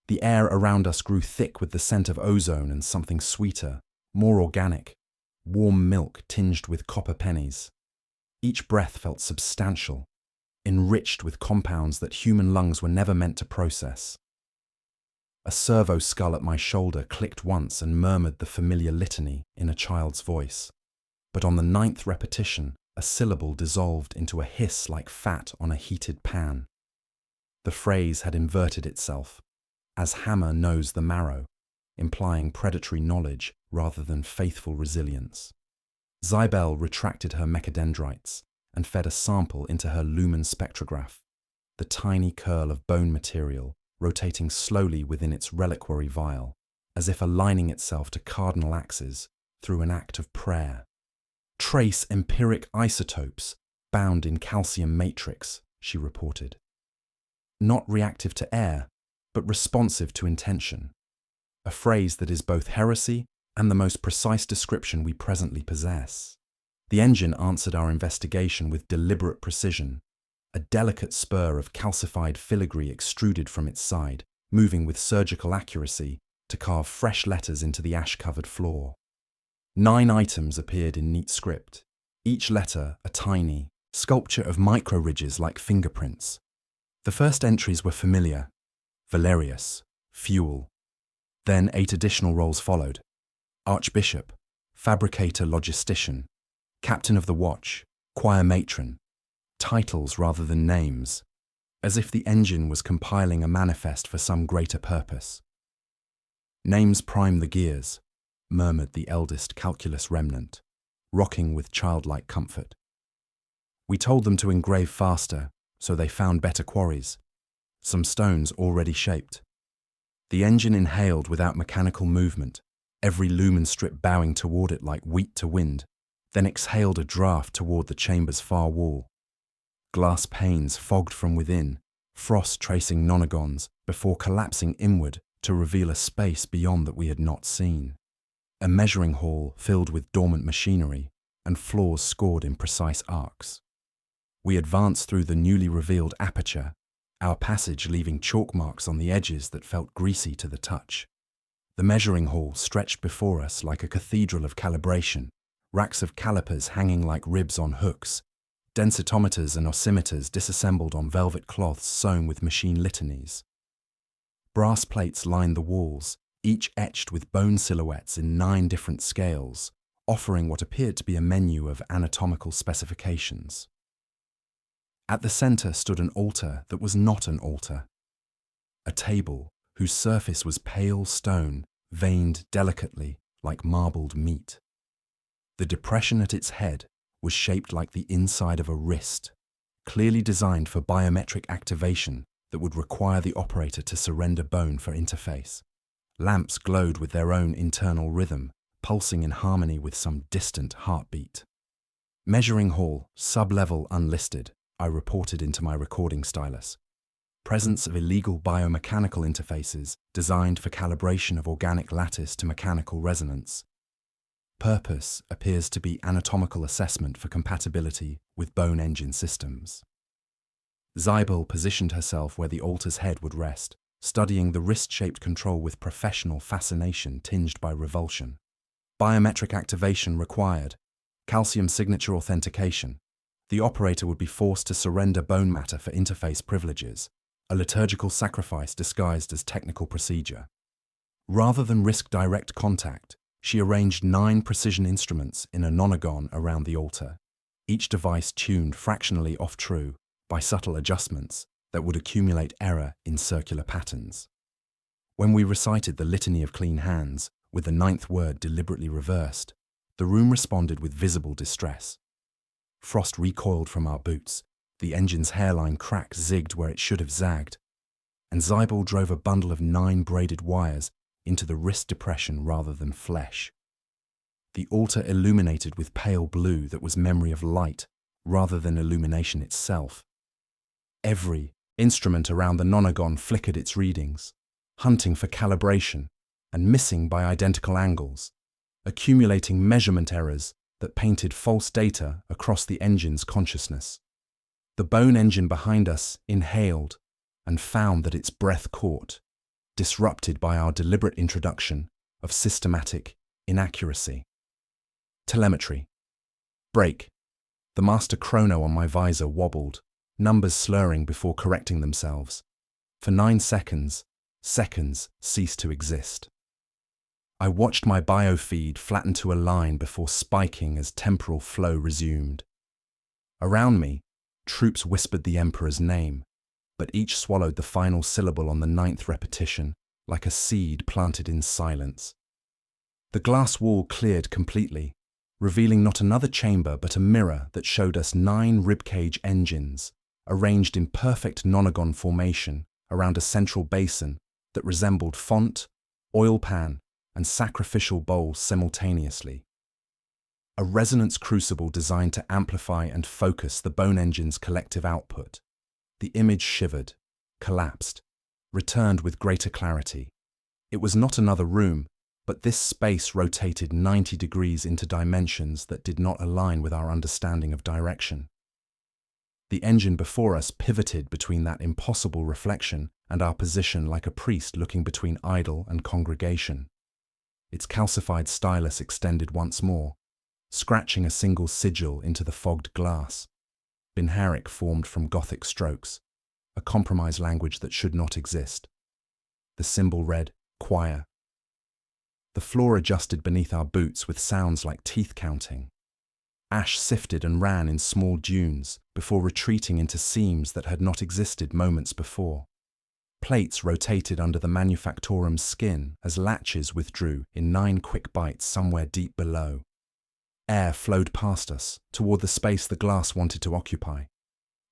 The air around us grew thick with the scent of ozone and something sweeter, more organic, warm milk tinged with copper pennies. Each breath felt substantial, enriched with compounds that human lungs were never meant to process. A servo skull at my shoulder clicked once and murmured the familiar litany in a child's voice. But on the 9th repetition, a syllable dissolved into a hiss like fat on a heated pan. The phrase had inverted itself, as hammer knows the marrow, implying predatory knowledge rather than faithful resilience. Zybel retracted her mechadendrites and fed a sample into her lumen spectrograph, the tiny curl of bone material rotating slowly within its reliquary vial, as if aligning itself to cardinal axes through an act of prayer. Trace empiric isotopes bound in calcium matrix, she reported. Not reactive to air, but responsive to intention. A phrase that is both heresy and the most precise description we presently possess. The engine answered our investigation with deliberate precision, a delicate spur of calcified filigree extruded from its side, moving with surgical accuracy to carve fresh letters into the ash-covered floor. 9 items appeared in neat script, each letter a tiny sculpture of micro-ridges like fingerprints. The first entries were familiar: Valerius, fuel. Then 8 additional roles followed: Archbishop, fabricator logistician, captain of the watch, choir matron. Titles rather than names, as if the engine was compiling a manifest for some greater purpose. Names prime the gears, murmured the eldest calculus remnant, rocking with childlike comfort. We told them to engrave faster, so they found better quarries, some stones already shaped. The engine inhaled without mechanical movement, every lumen strip bowing toward it like wheat to wind, then exhaled a draft toward the chamber's far wall. Glass panes fogged from within, frost tracing nonagons before collapsing inward to reveal a space beyond that we had not seen. A measuring hall filled with dormant machinery and floors scored in precise arcs. We advanced through the newly revealed aperture, our passage leaving chalk marks on the edges that felt greasy to the touch. The measuring hall stretched before us like a cathedral of calibration, racks of calipers hanging like ribs on hooks, densitometers and osimeters disassembled on velvet cloths sewn with machine litanies. Brass plates lined the walls, each etched with bone silhouettes in 9 different scales, offering what appeared to be a menu of anatomical specifications. At the center stood an altar that was not an altar, a table whose surface was pale stone, veined delicately like marbled meat. The depression at its head was shaped like the inside of a wrist, clearly designed for biometric activation that would require the operator to surrender bone for interface. Lamps glowed with their own internal rhythm, pulsing in harmony with some distant heartbeat. Measuring hall, sub-level unlisted, I reported into my recording stylus. Presence of illegal biomechanical interfaces designed for calibration of organic lattice to mechanical resonance. Purpose appears to be anatomical assessment for compatibility with bone engine systems. Zybel positioned herself where the altar's head would rest, studying the wrist-shaped control with professional fascination tinged by revulsion. Biometric activation required. Calcium signature authentication. The operator would be forced to surrender bone matter for interface privileges, a liturgical sacrifice disguised as technical procedure. Rather than risk direct contact, she arranged 9 precision instruments in a nonagon around the altar, each device tuned fractionally off-true by subtle adjustments that would accumulate error in circular patterns. When we recited the litany of clean hands, with the 9th word deliberately reversed, the room responded with visible distress. Frost recoiled from our boots, the engine's hairline crack zigged where it should have zagged, and Zybel drove a bundle of 9 braided wires into the wrist depression rather than flesh. The altar illuminated with pale blue that was memory of light rather than illumination itself. Every instrument around the nonagon flickered its readings, hunting for calibration and missing by identical angles, accumulating measurement errors that painted false data across the engine's consciousness. The bone engine behind us inhaled and found that its breath caught, disrupted by our deliberate introduction of systematic inaccuracy. Telemetry. Break. The master chrono on my visor wobbled, numbers slurring before correcting themselves. For 9 seconds, seconds ceased to exist. I watched my biofeed flatten to a line before spiking as temporal flow resumed. Around me, troops whispered the Emperor's name, but each swallowed the final syllable on the 9th repetition like a seed planted in silence. The glass wall cleared completely, revealing not another chamber but a mirror that showed us 9 ribcage engines, arranged in perfect nonagon formation around a central basin that resembled font, oil pan, and sacrificial bowl simultaneously. A resonance crucible designed to amplify and focus the bone engine's collective output. The image shivered, collapsed, returned with greater clarity. It was not another room, but this space rotated 90 degrees into dimensions that did not align with our understanding of direction. The engine before us pivoted between that impossible reflection and our position like a priest looking between idol and congregation. Its calcified stylus extended once more, scratching a single sigil into the fogged glass. Binharic formed from Gothic strokes, a compromise language that should not exist. The symbol read, choir. The floor adjusted beneath our boots with sounds like teeth counting. Ash sifted and ran in small dunes before retreating into seams that had not existed moments before. Plates rotated under the manufactorum's skin as latches withdrew in 9 quick bites somewhere deep below. Air flowed past us toward the space the glass wanted to occupy,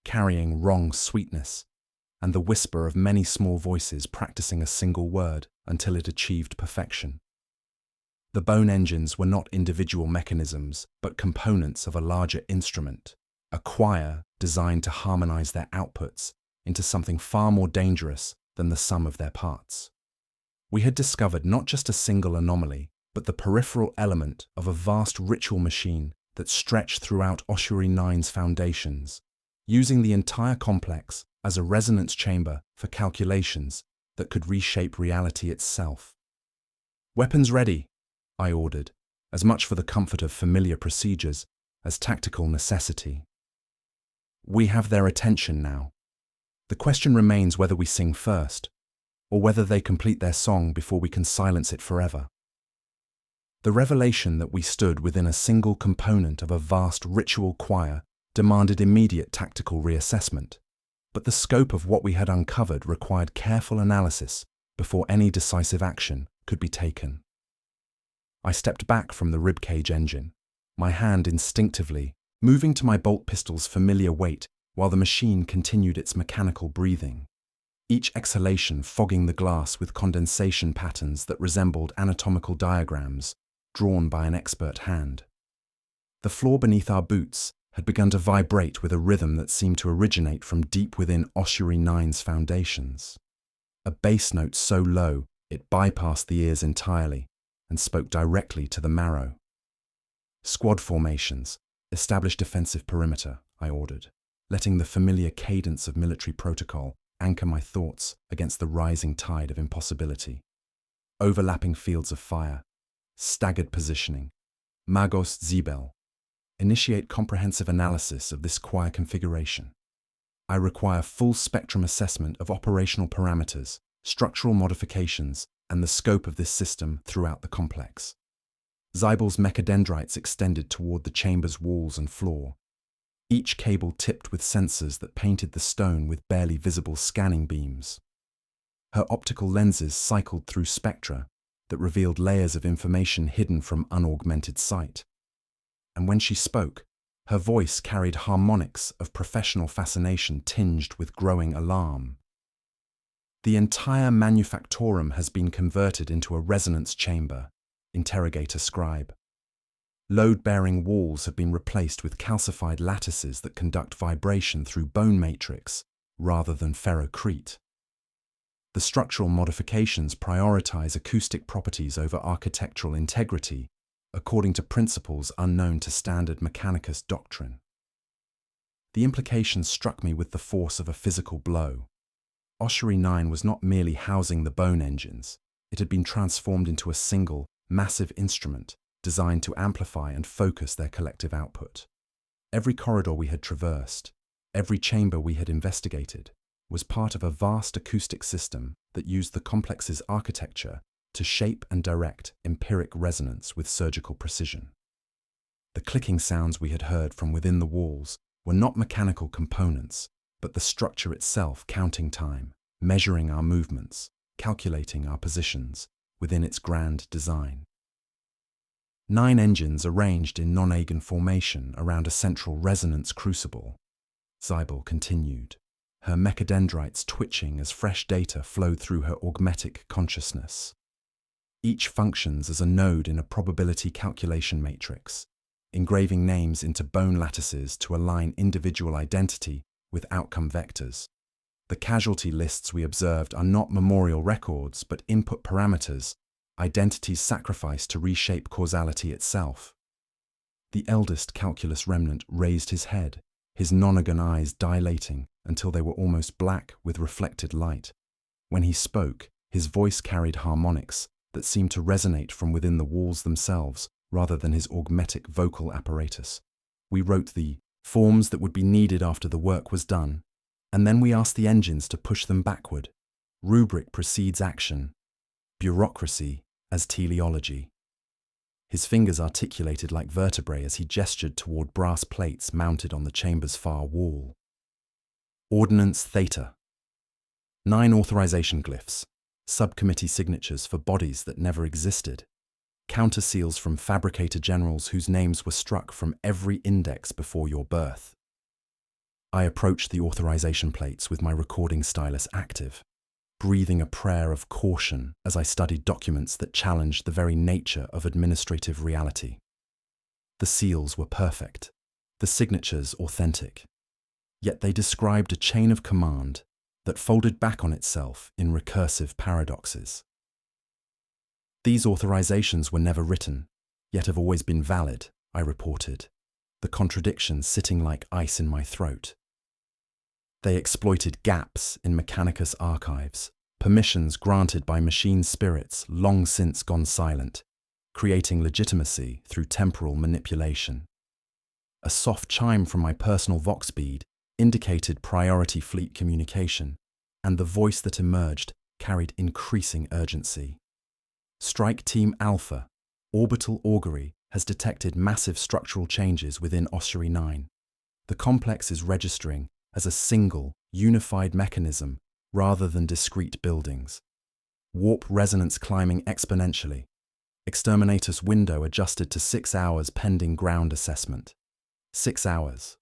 carrying wrong sweetness and the whisper of many small voices practicing a single word until it achieved perfection. The bone engines were not individual mechanisms, but components of a larger instrument, a choir designed to harmonize their outputs into something far more dangerous than the sum of their parts. We had discovered not just a single anomaly, but the peripheral element of a vast ritual machine that stretched throughout Oshuri 9's foundations, using the entire complex as a resonance chamber for calculations that could reshape reality itself. "Weapons ready," I ordered, as much for the comfort of familiar procedures as tactical necessity. We have their attention now. The question remains whether we sing first, or whether they complete their song before we can silence it forever. The revelation that we stood within a single component of a vast ritual choir demanded immediate tactical reassessment, but the scope of what we had uncovered required careful analysis before any decisive action could be taken. I stepped back from the ribcage engine, my hand instinctively moving to my bolt pistol's familiar weight while the machine continued its mechanical breathing, each exhalation fogging the glass with condensation patterns that resembled anatomical diagrams drawn by an expert hand. The floor beneath our boots had begun to vibrate with a rhythm that seemed to originate from deep within Oshuri 9's foundations. A bass note so low it bypassed the ears entirely and spoke directly to the marrow. "Squad formations, establish defensive perimeter," I ordered, letting the familiar cadence of military protocol anchor my thoughts against the rising tide of impossibility. Overlapping fields of fire, staggered positioning, magos zibel. Initiate comprehensive analysis of this choir configuration. I require full spectrum assessment of operational parameters, structural modifications, and the scope of this system throughout the complex. Zibel's mechadendrites extended toward the chamber's walls and floor, each cable tipped with sensors that painted the stone with barely visible scanning beams. Her optical lenses cycled through spectra that revealed layers of information hidden from unaugmented sight. And when she spoke, her voice carried harmonics of professional fascination tinged with growing alarm. The entire manufactorum has been converted into a resonance chamber, interrogator scribe. Load-bearing walls have been replaced with calcified lattices that conduct vibration through bone matrix rather than ferrocrete. The structural modifications prioritize acoustic properties over architectural integrity, according to principles unknown to standard mechanicus doctrine. The implications struck me with the force of a physical blow. Ossuary 9 was not merely housing the bone engines, it had been transformed into a single, massive instrument designed to amplify and focus their collective output. Every corridor we had traversed, every chamber we had investigated, was part of a vast acoustic system that used the complex's architecture to shape and direct empiric resonance with surgical precision. The clicking sounds we had heard from within the walls were not mechanical components, but the structure itself counting time, measuring our movements, calculating our positions within its grand design. 9 engines arranged in non-Agan formation around a central resonance crucible. Zybel continued, her mechadendrites twitching as fresh data flowed through her augmetic consciousness. Each functions as a node in a probability calculation matrix, engraving names into bone lattices to align individual identity with outcome vectors. The casualty lists we observed are not memorial records but input parameters, identities sacrificed to reshape causality itself. The eldest calculus remnant raised his head, his nonagon eyes dilating until they were almost black with reflected light. When he spoke, his voice carried harmonics that seemed to resonate from within the walls themselves rather than his augmetic vocal apparatus. We wrote the forms that would be needed after the work was done, and then we asked the engines to push them backward. Rubric precedes action. Bureaucracy as teleology. His fingers articulated like vertebrae as he gestured toward brass plates mounted on the chamber's far wall. Ordnance Theta. 9 authorization glyphs, subcommittee signatures for bodies that never existed, counterseals from fabricator generals whose names were struck from every index before your birth. I approached the authorization plates with my recording stylus active, breathing a prayer of caution as I studied documents that challenged the very nature of administrative reality. The seals were perfect, the signatures authentic, yet they described a chain of command that folded back on itself in recursive paradoxes. These authorizations were never written, yet have always been valid, I reported, the contradiction sitting like ice in my throat. They exploited gaps in Mechanicus archives, permissions granted by machine spirits long since gone silent, creating legitimacy through temporal manipulation. A soft chime from my personal vox bead indicated priority fleet communication, and the voice that emerged carried increasing urgency. Strike Team Alpha, Orbital Augury, has detected massive structural changes within Ossuary 9. The complex is registering as a single, unified mechanism rather than discrete buildings. Warp resonance climbing exponentially. Exterminatus window adjusted to 6 hours pending ground assessment. 6 hours.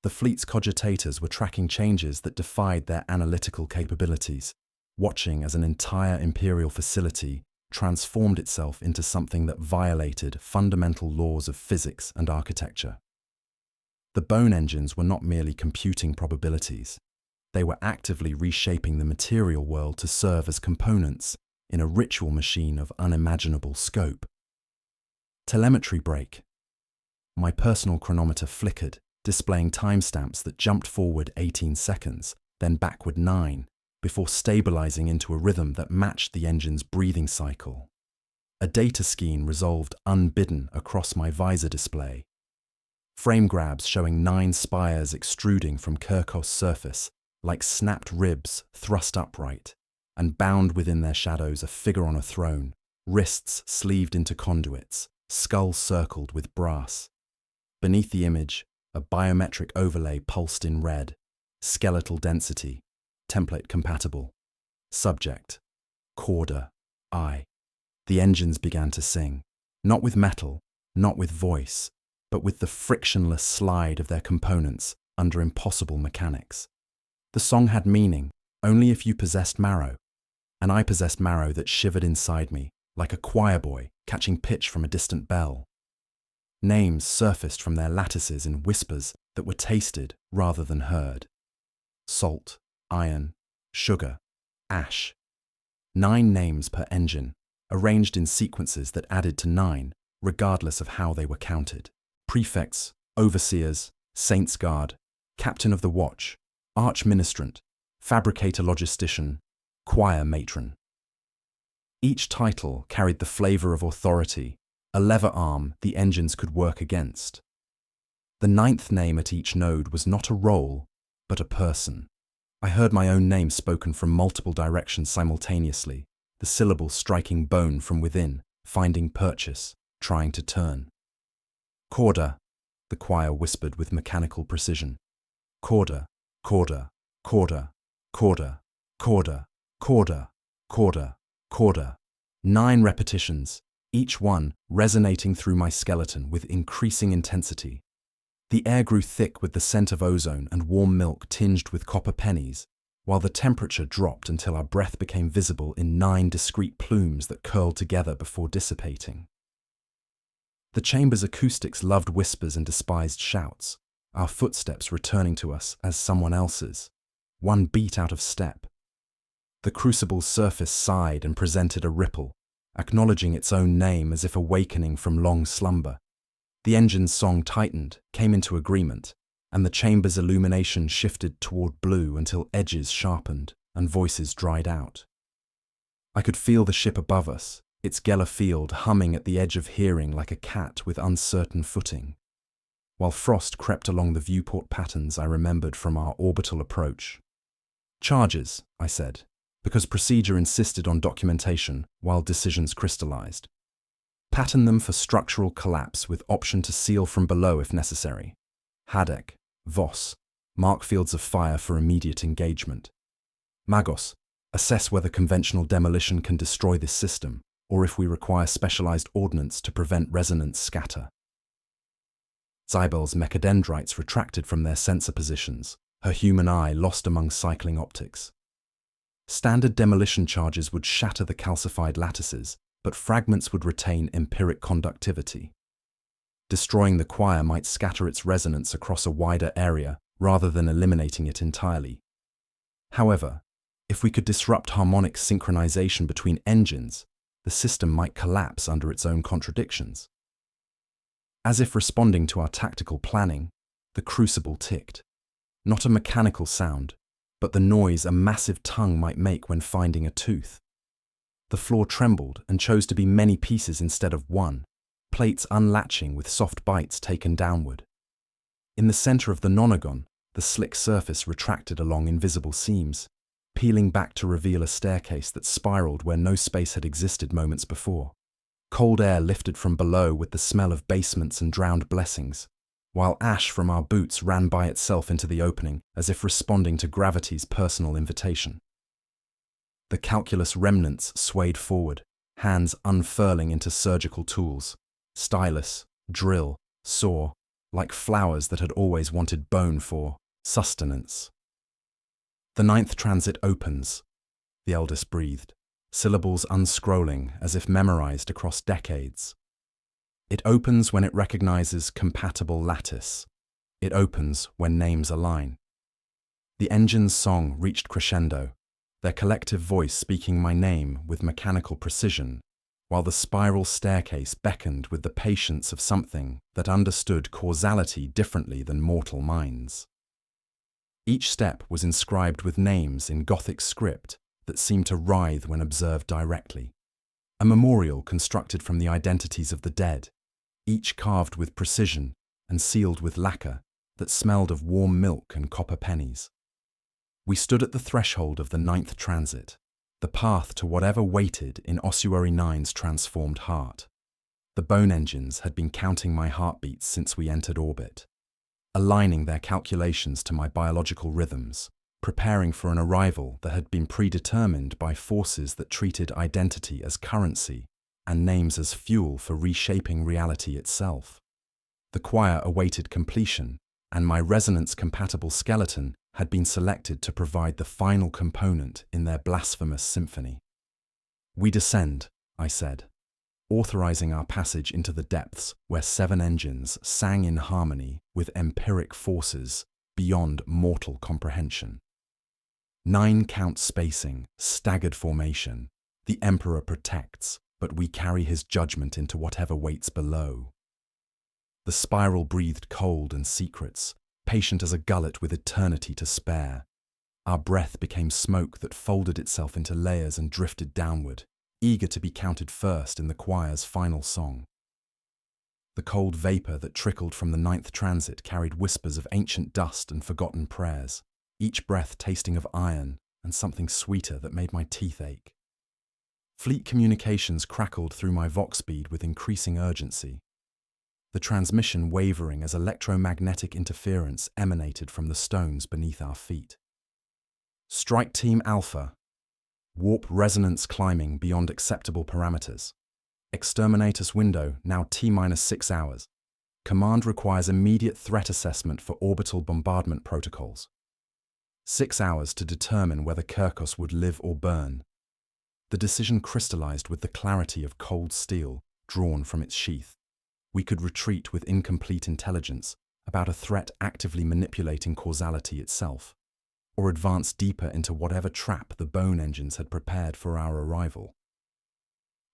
The fleet's cogitators were tracking changes that defied their analytical capabilities, watching as an entire Imperial facility transformed itself into something that violated fundamental laws of physics and architecture. The bone engines were not merely computing probabilities. They were actively reshaping the material world to serve as components in a ritual machine of unimaginable scope. Telemetry break. My personal chronometer flickered, displaying timestamps that jumped forward 18 seconds, then backward 9, before stabilizing into a rhythm that matched the engine's breathing cycle. A data scheme resolved unbidden across my visor display. Frame grabs showing 9 spires extruding from Kirkos' surface, like snapped ribs thrust upright, and bound within their shadows a figure on a throne, wrists sleeved into conduits, skull circled with brass. Beneath the image, a biometric overlay pulsed in red, skeletal density, template compatible. Subject, Corda, I. The engines began to sing, not with metal, not with voice, but with the frictionless slide of their components under impossible mechanics. The song had meaning, Only if you possessed marrow. And I possessed marrow that shivered inside me, like a choir boy catching pitch from a distant bell. Names surfaced from their lattices in whispers that were tasted rather than heard. Salt, iron, sugar, ash. 9 names per engine, arranged in sequences that added to 9, regardless of how they were counted. Prefects, overseers, saint's guard, captain of the watch, arch-ministrant, fabricator-logistician, choir matron. Each title carried the flavor of authority, a lever arm the engines could work against. The 9th name at each node was not a role, but a person. I heard my own name spoken from multiple directions simultaneously, the syllable striking bone from within, finding purchase, trying to turn. Corda, the choir whispered with mechanical precision. Corda, corda, corda, corda, corda, corda, corda, corda. 9 repetitions, each one resonating through my skeleton with increasing intensity. The air grew thick with the scent of ozone and warm milk tinged with copper pennies, while the temperature dropped until our breath became visible in 9 discrete plumes that curled together before dissipating. The chamber's acoustics loved whispers and despised shouts, our footsteps returning to us as someone else's, one beat out of step. The crucible's surface sighed and presented a ripple, acknowledging its own name as if awakening from long slumber. The engine's song tightened, came into agreement, and the chamber's illumination shifted toward blue until edges sharpened and voices dried out. I could feel the ship above us, its Geller field humming at the edge of hearing like a cat with uncertain footing, while frost crept along the viewport patterns I remembered from our orbital approach. Charges, I said, because procedure insisted on documentation while decisions crystallized. Pattern them for structural collapse with option to seal from below if necessary. Hadek, Voss, mark fields of fire for immediate engagement. Magos, assess whether conventional demolition can destroy this system, or if we require specialized ordnance to prevent resonance scatter. Zybel's mechadendrites retracted from their sensor positions, her human eye lost among cycling optics. Standard demolition charges would shatter the calcified lattices, but fragments would retain empiric conductivity. Destroying the choir might scatter its resonance across a wider area rather than eliminating it entirely. However, if we could disrupt harmonic synchronization between engines, the system might collapse under its own contradictions. As if responding to our tactical planning, the crucible ticked. Not a mechanical sound, but the noise a massive tongue might make when finding a tooth. The floor trembled and chose to be many pieces instead of one, plates unlatching with soft bites taken downward. In the center of the nonagon, the slick surface retracted along invisible seams, peeling back to reveal a staircase that spiraled where no space had existed moments before. Cold air lifted from below with the smell of basements and drowned blessings, while ash from our boots ran by itself into the opening as if responding to gravity's personal invitation. The calculus remnants swayed forward, hands unfurling into surgical tools, stylus, drill, saw, like flowers that had always wanted bone for sustenance. The 9th transit opens, the eldest breathed, syllables unscrolling as if memorized across decades. It opens when it recognizes compatible lattice. It opens when names align. The engine's song reached crescendo, their collective voice speaking my name with mechanical precision, while the spiral staircase beckoned with the patience of something that understood causality differently than mortal minds. Each step was inscribed with names in Gothic script that seemed to writhe when observed directly. A memorial constructed from the identities of the dead, each carved with precision and sealed with lacquer that smelled of warm milk and copper pennies. We stood at the threshold of the 9th transit, the path to whatever waited in Ossuary 9's transformed heart. The bone engines had been counting my heartbeats since we entered orbit, aligning their calculations to my biological rhythms, preparing for an arrival that had been predetermined by forces that treated identity as currency and names as fuel for reshaping reality itself. The choir awaited completion, and my resonance-compatible skeleton had been selected to provide the final component in their blasphemous symphony. "We descend," I said, authorizing our passage into the depths where 7 engines sang in harmony with empiric forces beyond mortal comprehension. 9-count spacing, staggered formation. The Emperor protects, but we carry his judgment into whatever waits below. The spiral breathed cold and secrets, patient as a gullet with eternity to spare. Our breath became smoke that folded itself into layers and drifted downward, eager to be counted first in the choir's final song. The cold vapor that trickled from the 9th transit carried whispers of ancient dust and forgotten prayers, each breath tasting of iron and something sweeter that made my teeth ache. Fleet communications crackled through my vox bead with increasing urgency, the transmission wavering as electromagnetic interference emanated from the stones beneath our feet. Strike Team Alpha. Warp resonance climbing beyond acceptable parameters. Exterminatus window now T-6 hours. Command requires immediate threat assessment for orbital bombardment protocols. 6 hours to determine whether Kirkos would live or burn. The decision crystallized with the clarity of cold steel drawn from its sheath. We could retreat with incomplete intelligence about a threat actively manipulating causality itself, or advance deeper into whatever trap the bone engines had prepared for our arrival.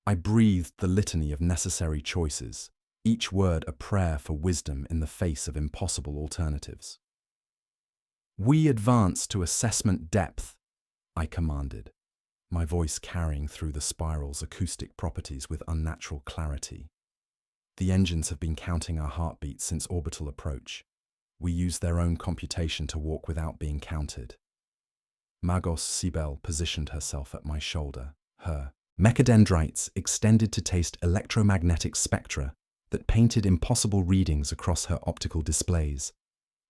I breathed the litany of necessary choices, each word a prayer for wisdom in the face of impossible alternatives. "We advance to assessment depth," I commanded, my voice carrying through the spiral's acoustic properties with unnatural clarity. The engines have been counting our heartbeats since orbital approach. We use their own computation to walk without being counted. Magos Sibel positioned herself at my shoulder, her mechadendrites extended to taste electromagnetic spectra that painted impossible readings across her optical displays.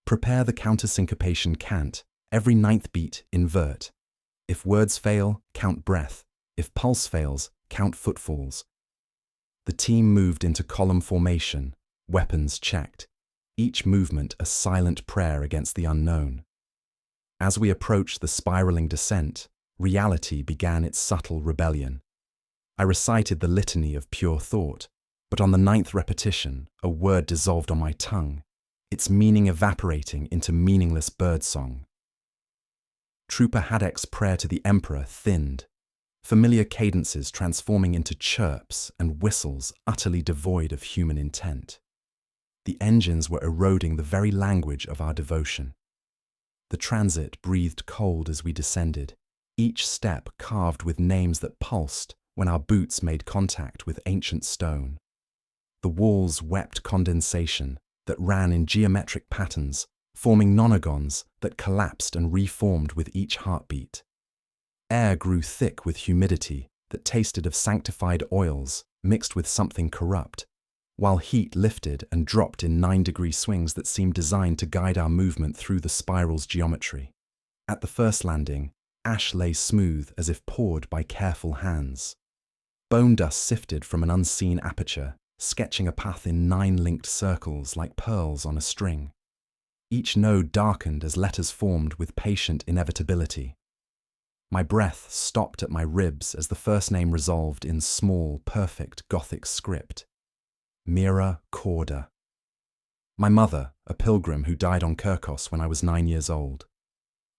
"Prepare the counter-syncopation cant. Every 9th beat, invert. If words fail, count breath. If pulse fails, count footfalls." The team moved into column formation, weapons checked, each movement a silent prayer against the unknown. As we approached the spiraling descent, reality began its subtle rebellion. I recited the litany of pure thought, but on the 9th repetition, a word dissolved on my tongue, its meaning evaporating into meaningless birdsong. Trooper Hadek's prayer to the Emperor thinned, familiar cadences transforming into chirps and whistles utterly devoid of human intent. The engines were eroding the very language of our devotion. The transit breathed cold as we descended, each step carved with names that pulsed when our boots made contact with ancient stone. The walls wept condensation that ran in geometric patterns, forming nonagons that collapsed and reformed with each heartbeat. Air grew thick with humidity that tasted of sanctified oils mixed with something corrupt, while heat lifted and dropped in 9-degree swings that seemed designed to guide our movement through the spiral's geometry. At the first landing, ash lay smooth as if poured by careful hands. Bone dust sifted from an unseen aperture, sketching a path in 9 linked circles like pearls on a string. Each node darkened as letters formed with patient inevitability. My breath stopped at my ribs as the first name resolved in small, perfect Gothic script. Mira Corda. My mother, a pilgrim who died on Kirkos when I was 9 years old.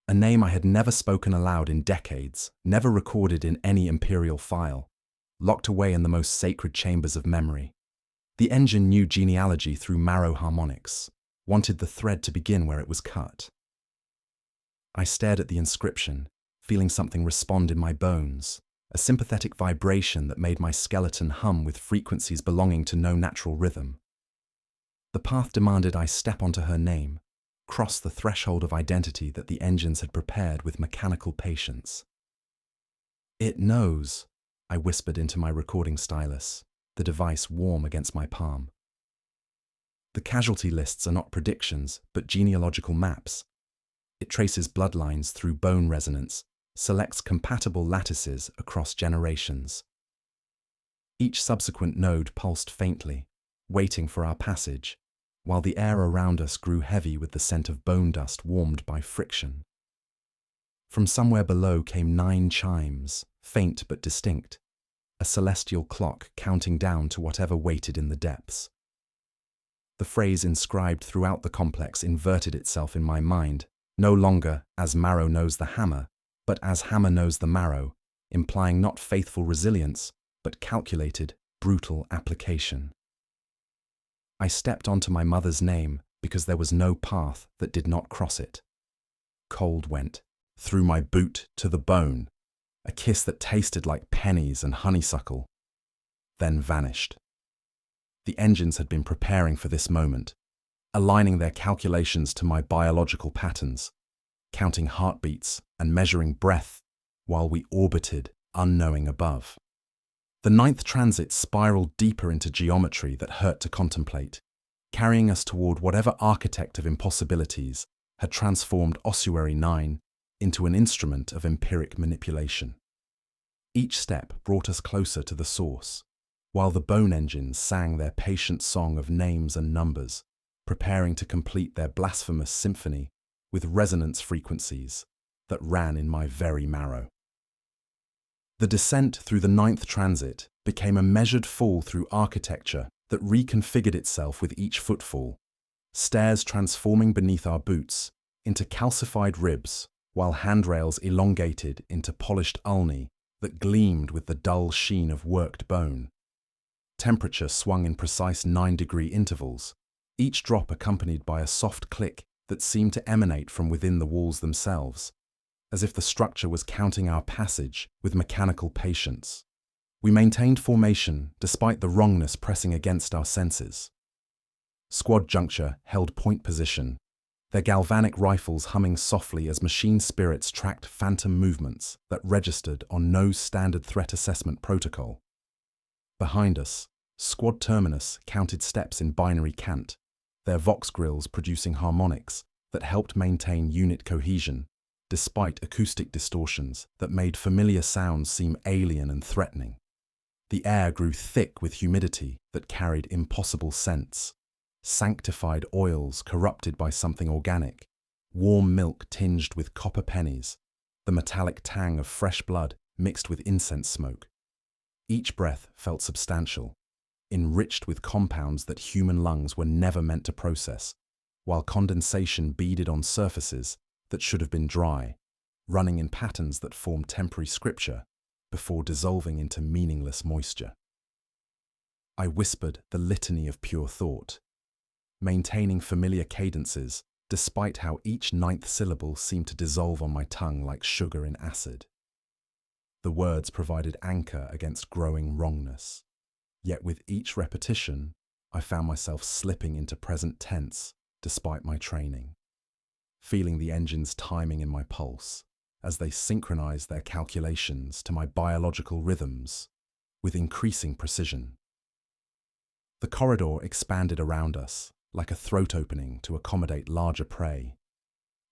A name I had never spoken aloud in decades, never recorded in any imperial file, locked away in the most sacred chambers of memory. The engine knew genealogy through marrow harmonics, wanted the thread to begin where it was cut. I stared at the inscription, feeling something respond in my bones, a sympathetic vibration that made my skeleton hum with frequencies belonging to no natural rhythm. The path demanded I step onto her name, cross the threshold of identity that the engines had prepared with mechanical patience. "It knows," I whispered into my recording stylus, the device warm against my palm. The casualty lists are not predictions, but genealogical maps. It traces bloodlines through bone resonance, selects compatible lattices across generations. Each subsequent node pulsed faintly, waiting for our passage, while the air around us grew heavy with the scent of bone dust warmed by friction. From somewhere below came 9 chimes, faint but distinct, a celestial clock counting down to whatever waited in the depths. The phrase inscribed throughout the complex inverted itself in my mind, no longer as marrow knows the hammer, but as hammer knows the marrow, implying not faithful resilience, but calculated, brutal application. I stepped onto my mother's name because there was no path that did not cross it. Cold went through my boot to the bone, a kiss that tasted like pennies and honeysuckle, then vanished. The engines had been preparing for this moment, aligning their calculations to my biological patterns, counting heartbeats and measuring breath while we orbited unknowing above. The 9th transit spiraled deeper into geometry that hurt to contemplate, carrying us toward whatever architect of impossibilities had transformed Ossuary 9 into an instrument of empiric manipulation. Each step brought us closer to the source, while the bone engines sang their patient song of names and numbers, preparing to complete their blasphemous symphony with resonance frequencies that ran in my very marrow. The descent through the 9th transit became a measured fall through architecture that reconfigured itself with each footfall, stairs transforming beneath our boots into calcified ribs, while handrails elongated into polished ulnae that gleamed with the dull sheen of worked bone. Temperature swung in precise 9-degree intervals, each drop accompanied by a soft click that seemed to emanate from within the walls themselves, as if the structure was counting our passage with mechanical patience. We maintained formation despite the wrongness pressing against our senses. Squad Juncture held point position, their galvanic rifles humming softly as machine spirits tracked phantom movements that registered on no standard threat assessment protocol. Behind us, Squad Terminus counted steps in binary cant, their vox grills producing harmonics that helped maintain unit cohesion, despite acoustic distortions that made familiar sounds seem alien and threatening. The air grew thick with humidity that carried impossible scents, sanctified oils corrupted by something organic, warm milk tinged with copper pennies, the metallic tang of fresh blood mixed with incense smoke. Each breath felt substantial, enriched with compounds that human lungs were never meant to process, while condensation beaded on surfaces that should have been dry, running in patterns that formed temporary scripture before dissolving into meaningless moisture. I whispered the litany of pure thought, maintaining familiar cadences despite how each 9th syllable seemed to dissolve on my tongue like sugar in acid. The words provided anchor against growing wrongness, yet with each repetition, I found myself slipping into present tense despite my training, feeling the engine's timing in my pulse as they synchronized their calculations to my biological rhythms with increasing precision. The corridor expanded around us like a throat opening to accommodate larger prey,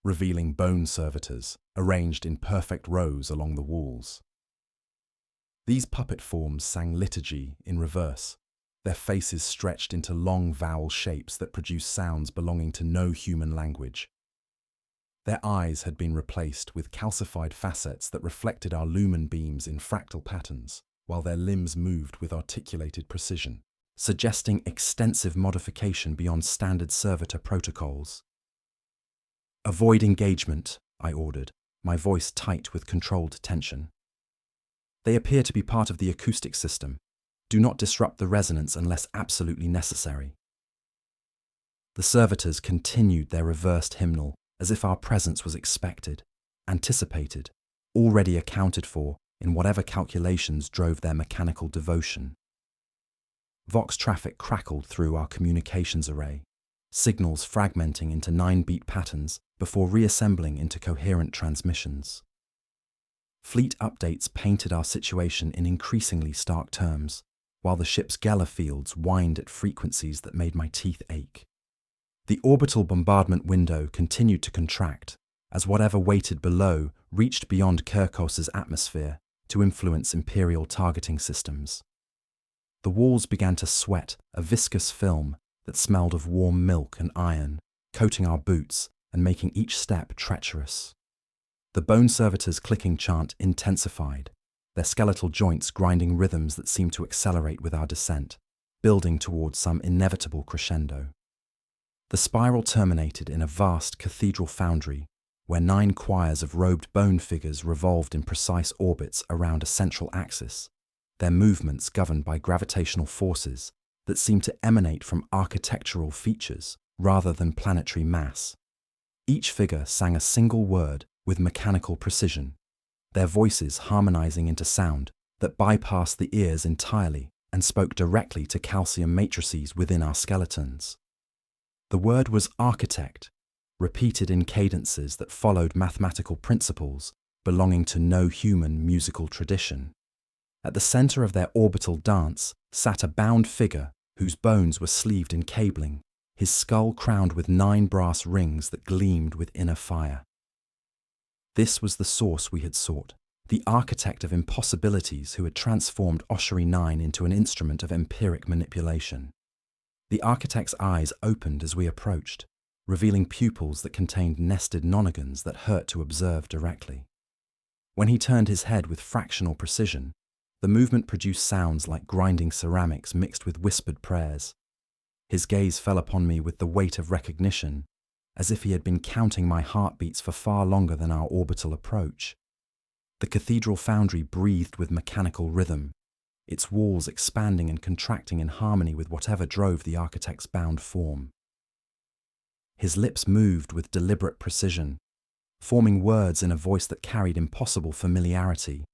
revealing bone servitors arranged in perfect rows along the walls. These puppet forms sang liturgy in reverse, their faces stretched into long vowel shapes that produced sounds belonging to no human language. Their eyes had been replaced with calcified facets that reflected our lumen beams in fractal patterns, while their limbs moved with articulated precision, suggesting extensive modification beyond standard servitor protocols. "Avoid engagement," I ordered, my voice tight with controlled tension. "They appear to be part of the acoustic system. Do not disrupt the resonance unless absolutely necessary." The servitors continued their reversed hymnal, as if our presence was expected, anticipated, already accounted for in whatever calculations drove their mechanical devotion. Vox traffic crackled through our communications array, signals fragmenting into 9-beat patterns before reassembling into coherent transmissions. Fleet updates painted our situation in increasingly stark terms, while the ship's Geller fields whined at frequencies that made my teeth ache. The orbital bombardment window continued to contract as whatever waited below reached beyond Kirkos's atmosphere to influence Imperial targeting systems. The walls began to sweat a viscous film that smelled of warm milk and iron, coating our boots and making each step treacherous. The bone servitors' clicking chant intensified, their skeletal joints grinding rhythms that seemed to accelerate with our descent, building towards some inevitable crescendo. The spiral terminated in a vast cathedral foundry where 9 choirs of robed bone figures revolved in precise orbits around a central axis, their movements governed by gravitational forces that seemed to emanate from architectural features rather than planetary mass. Each figure sang a single word with mechanical precision, their voices harmonizing into sound that bypassed the ears entirely and spoke directly to calcium matrices within our skeletons. The word was architect, repeated in cadences that followed mathematical principles belonging to no human musical tradition. At the center of their orbital dance sat a bound figure whose bones were sleeved in cabling, his skull crowned with 9 brass rings that gleamed with inner fire. This was the source we had sought, the architect of impossibilities who had transformed Oshery 9 into an instrument of empiric manipulation. The architect's eyes opened as we approached, revealing pupils that contained nested nonagons that hurt to observe directly. When he turned his head with fractional precision, the movement produced sounds like grinding ceramics mixed with whispered prayers. His gaze fell upon me with the weight of recognition, as if he had been counting my heartbeats for far longer than our orbital approach. The cathedral foundry breathed with mechanical rhythm, its walls expanding and contracting in harmony with whatever drove the architect's bound form. His lips moved with deliberate precision, forming words in a voice that carried impossible familiarity,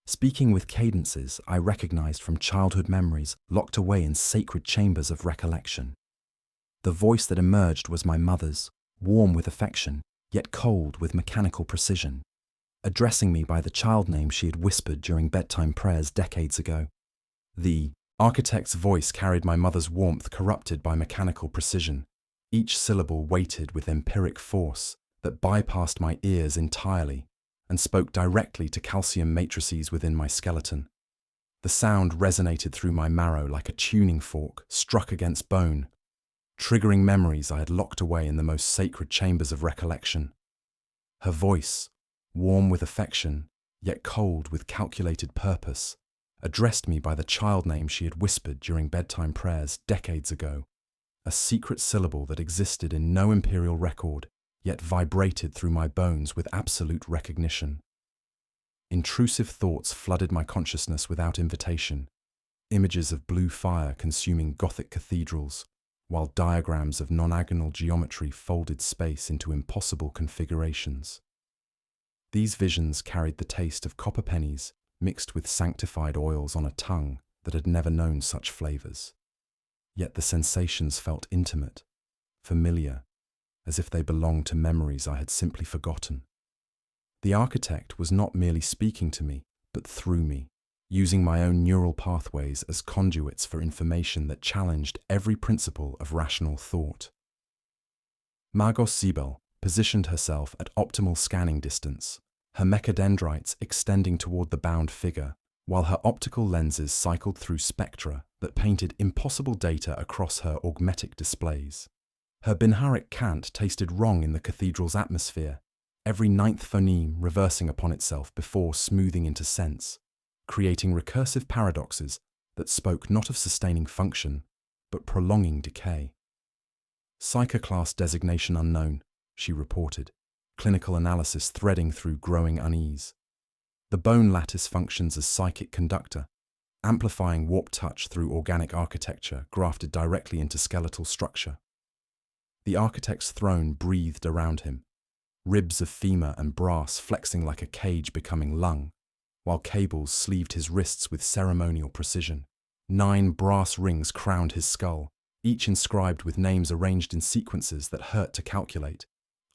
speaking with cadences I recognized from childhood memories locked away in sacred chambers of recollection. The voice that emerged was my mother's, warm with affection, yet cold with mechanical precision, addressing me by the child name she had whispered during bedtime prayers decades ago. The architect's voice carried my mother's warmth corrupted by mechanical precision, each syllable weighted with empiric force that bypassed my ears entirely and spoke directly to calcium matrices within my skeleton. The sound resonated through my marrow like a tuning fork struck against bone, triggering memories I had locked away in the most sacred chambers of recollection. Her voice, warm with affection, yet cold with calculated purpose, addressed me by the child name she had whispered during bedtime prayers decades ago, a secret syllable that existed in no imperial record, yet vibrated through my bones with absolute recognition. Intrusive thoughts flooded my consciousness without invitation, images of blue fire consuming Gothic cathedrals, while diagrams of nonagonal geometry folded space into impossible configurations. These visions carried the taste of copper pennies mixed with sanctified oils on a tongue that had never known such flavors. Yet the sensations felt intimate, familiar, as if they belonged to memories I had simply forgotten. The architect was not merely speaking to me, but through me, using my own neural pathways as conduits for information that challenged every principle of rational thought. Margos Zibel positioned herself at optimal scanning distance, her mechadendrites extending toward the bound figure, while her optical lenses cycled through spectra that painted impossible data across her augmetic displays. Her binharic cant tasted wrong in the cathedral's atmosphere, every 9th phoneme reversing upon itself before smoothing into sense, creating recursive paradoxes that spoke not of sustaining function, but prolonging decay. Psychoclass designation unknown, she reported, clinical analysis threading through growing unease. The bone lattice functions as psychic conductor, amplifying warp touch through organic architecture grafted directly into skeletal structure. The architect's throne breathed around him, ribs of femur and brass flexing like a cage becoming lung, while cables sleeved his wrists with ceremonial precision. 9 brass rings crowned his skull, each inscribed with names arranged in sequences that hurt to calculate,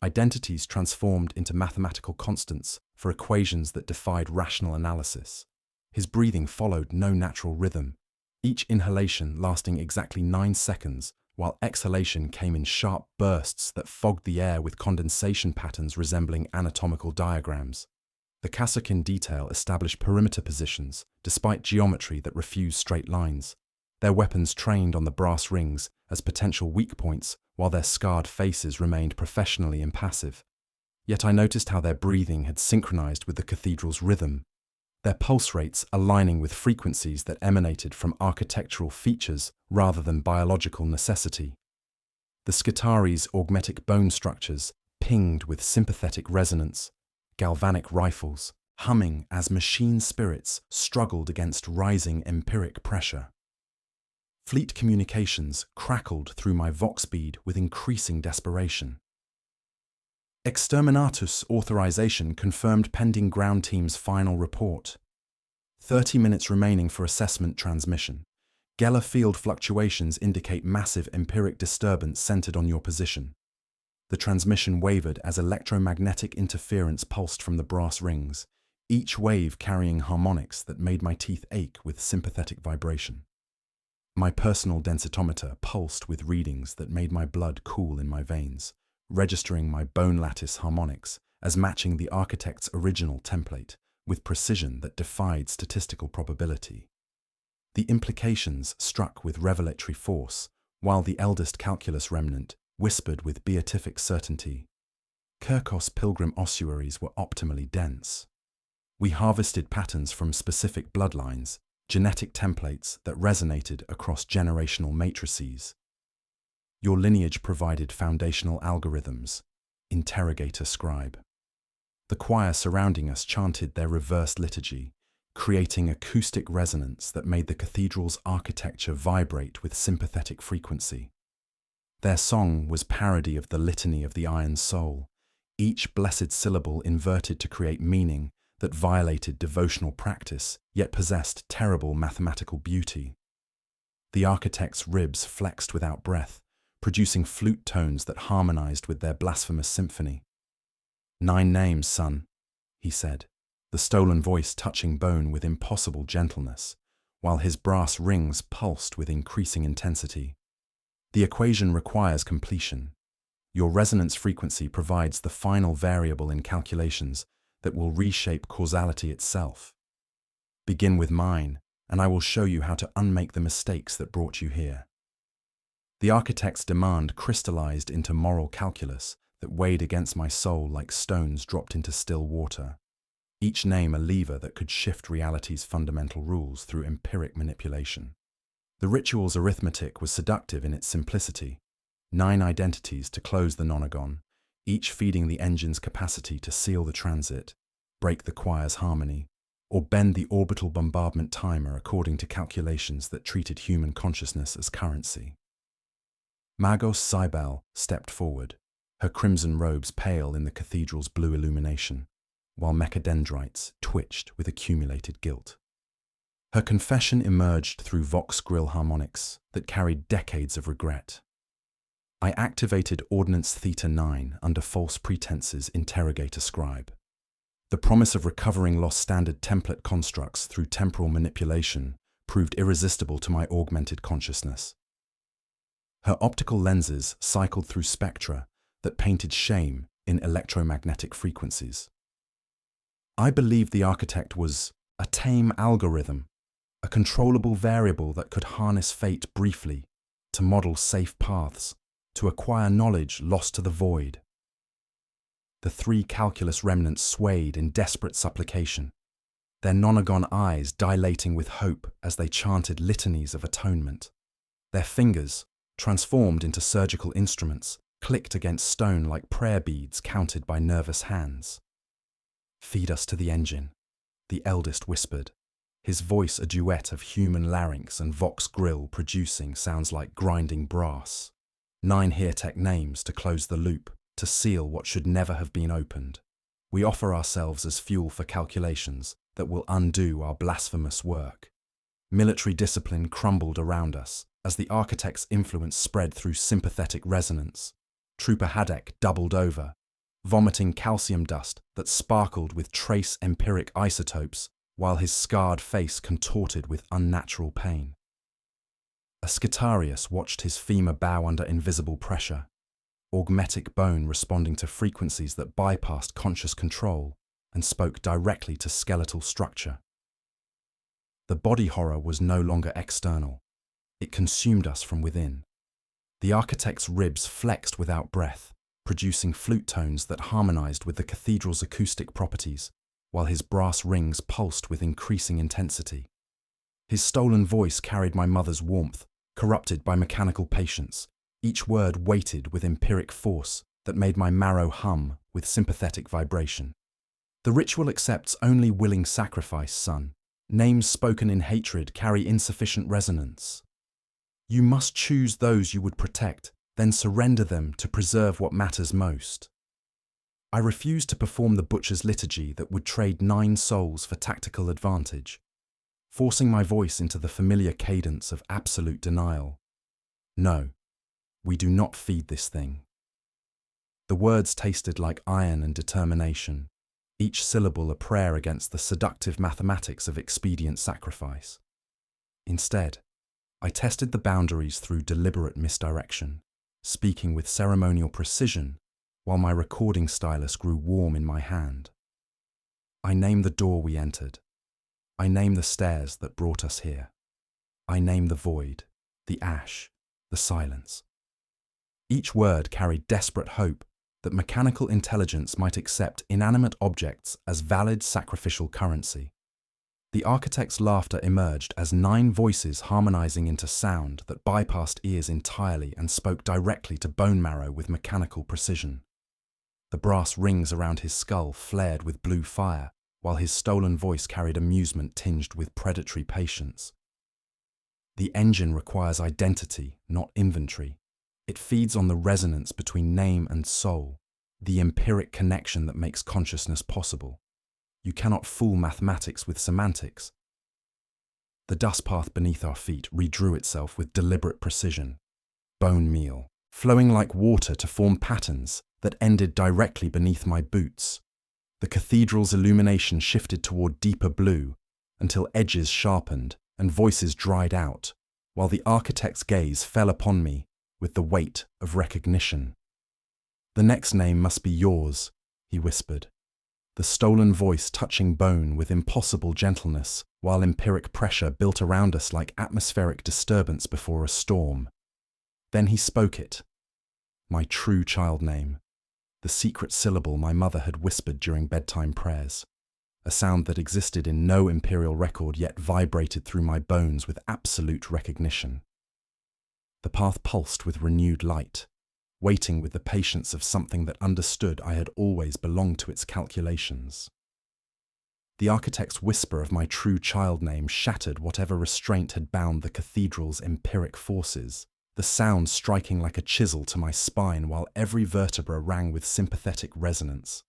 identities transformed into mathematical constants for equations that defied rational analysis. His breathing followed no natural rhythm, each inhalation lasting exactly 9 seconds, while exhalation came in sharp bursts that fogged the air with condensation patterns resembling anatomical diagrams. The Kassakin detail established perimeter positions, despite geometry that refused straight lines, their weapons trained on the brass rings as potential weak points while their scarred faces remained professionally impassive. Yet I noticed how their breathing had synchronized with the cathedral's rhythm, their pulse rates aligning with frequencies that emanated from architectural features rather than biological necessity. The Skitaris' augmetic bone structures pinged with sympathetic resonance, galvanic rifles humming as machine spirits struggled against rising empiric pressure. Fleet communications crackled through my vox bead with increasing desperation. Exterminatus authorization confirmed pending ground team's final report. 30 minutes remaining for assessment transmission. Geller field fluctuations indicate massive empiric disturbance centered on your position. The transmission wavered as electromagnetic interference pulsed from the brass rings, each wave carrying harmonics that made my teeth ache with sympathetic vibration. My personal densitometer pulsed with readings that made my blood cool in my veins, registering my bone lattice harmonics as matching the architect's original template with precision that defied statistical probability. The implications struck with revelatory force, while the eldest calculus remnant whispered with beatific certainty. Kirkos pilgrim ossuaries were optimally dense. We harvested patterns from specific bloodlines, genetic templates that resonated across generational matrices. Your lineage provided foundational algorithms. Interrogator scribe. The choir surrounding us chanted their reversed liturgy, creating acoustic resonance that made the cathedral's architecture vibrate with sympathetic frequency. Their song was parody of the litany of the Iron Soul, each blessed syllable inverted to create meaning that violated devotional practice, yet possessed terrible mathematical beauty. The architect's ribs flexed without breath, producing flute tones that harmonized with their blasphemous symphony. 9 names, son, he said, the stolen voice touching bone with impossible gentleness, while his brass rings pulsed with increasing intensity. The equation requires completion. Your resonance frequency provides the final variable in calculations that will reshape causality itself. Begin with mine, and I will show you how to unmake the mistakes that brought you here. The architect's demand crystallized into moral calculus that weighed against my soul like stones dropped into still water, each name a lever that could shift reality's fundamental rules through empiric manipulation. The ritual's arithmetic was seductive in its simplicity. 9 identities to close the nonagon, each feeding the engine's capacity to seal the transit, break the choir's harmony, or bend the orbital bombardment timer according to calculations that treated human consciousness as currency. Magos Cybele stepped forward, her crimson robes pale in the cathedral's blue illumination, while mechadendrites twitched with accumulated guilt. Her confession emerged through vox grill harmonics that carried decades of regret. I activated Ordnance Theta 9 under false pretenses. Interrogator scribe. The promise of recovering lost standard template constructs through temporal manipulation proved irresistible to my augmented consciousness. Her optical lenses cycled through spectra that painted shame in electromagnetic frequencies. I believed the architect was a tame algorithm, a controllable variable that could harness fate briefly to model safe paths, to acquire knowledge lost to the void. The 3 calculus remnants swayed in desperate supplication, their nonagon eyes dilating with hope as they chanted litanies of atonement. Their fingers, transformed into surgical instruments, clicked against stone like prayer beads counted by nervous hands. Feed us to the engine, the eldest whispered, his voice a duet of human larynx and vox grill producing sounds like grinding brass. 9 Heartech names to close the loop, to seal what should never have been opened. We offer ourselves as fuel for calculations that will undo our blasphemous work. Military discipline crumbled around us as the architect's influence spread through sympathetic resonance. Trooper Hadek doubled over, vomiting calcium dust that sparkled with trace empiric isotopes while his scarred face contorted with unnatural pain. Ascitarius watched his femur bow under invisible pressure, augmetic bone responding to frequencies that bypassed conscious control and spoke directly to skeletal structure. The body horror was no longer external. It consumed us from within. The architect's ribs flexed without breath, producing flute tones that harmonized with the cathedral's acoustic properties, while his brass rings pulsed with increasing intensity. His stolen voice carried my mother's warmth, corrupted by mechanical patience, each word weighted with empiric force that made my marrow hum with sympathetic vibration. The ritual accepts only willing sacrifice, son. Names spoken in hatred carry insufficient resonance. You must choose those you would protect, then surrender them to preserve what matters most. I refused to perform the butcher's liturgy that would trade 9 souls for tactical advantage, forcing my voice into the familiar cadence of absolute denial. No, we do not feed this thing. The words tasted like iron and determination, each syllable a prayer against the seductive mathematics of expedient sacrifice. Instead, I tested the boundaries through deliberate misdirection, speaking with ceremonial precision while my recording stylus grew warm in my hand. I name the door we entered. I name the stairs that brought us here. I name the void, the ash, the silence. Each word carried desperate hope that mechanical intelligence might accept inanimate objects as valid sacrificial currency. The architect's laughter emerged as 9 voices harmonizing into sound that bypassed ears entirely and spoke directly to bone marrow with mechanical precision. The brass rings around his skull flared with blue fire, while his stolen voice carried amusement tinged with predatory patience. The engine requires identity, not inventory. It feeds on the resonance between name and soul, the empiric connection that makes consciousness possible. You cannot fool mathematics with semantics. The dust path beneath our feet redrew itself with deliberate precision. Bone meal, flowing like water to form patterns that ended directly beneath my boots. The cathedral's illumination shifted toward deeper blue until edges sharpened and voices dried out, while the architect's gaze fell upon me with the weight of recognition. "The next name must be yours," he whispered, the stolen voice touching bone with impossible gentleness, while empiric pressure built around us like atmospheric disturbance before a storm. Then he spoke it, my true child name, the secret syllable my mother had whispered during bedtime prayers, a sound that existed in no imperial record yet vibrated through my bones with absolute recognition. The path pulsed with renewed light, waiting with the patience of something that understood I had always belonged to its calculations. The architect's whisper of my true child name shattered whatever restraint had bound the cathedral's empiric forces, the sound striking like a chisel to my spine while every vertebra rang with sympathetic resonance.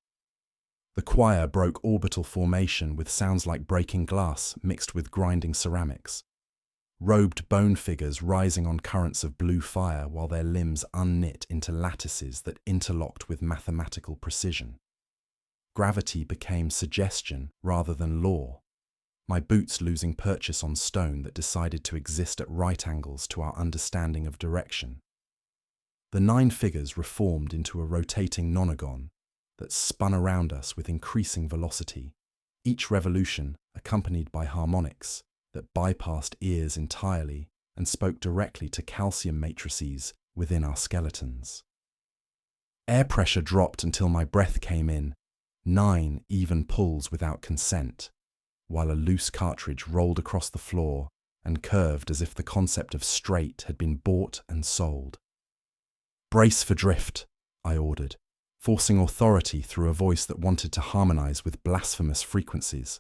The choir broke orbital formation with sounds like breaking glass mixed with grinding ceramics. Robed bone figures rising on currents of blue fire while their limbs unknit into lattices that interlocked with mathematical precision. Gravity became suggestion rather than law, my boots losing purchase on stone that decided to exist at right angles to our understanding of direction. The 9 figures reformed into a rotating nonagon that spun around us with increasing velocity, each revolution accompanied by harmonics that bypassed ears entirely and spoke directly to calcium matrices within our skeletons. Air pressure dropped until my breath came in, 9 even pulls without consent, while a loose cartridge rolled across the floor and curved as if the concept of straight had been bought and sold. "Brace for drift," I ordered, forcing authority through a voice that wanted to harmonize with blasphemous frequencies.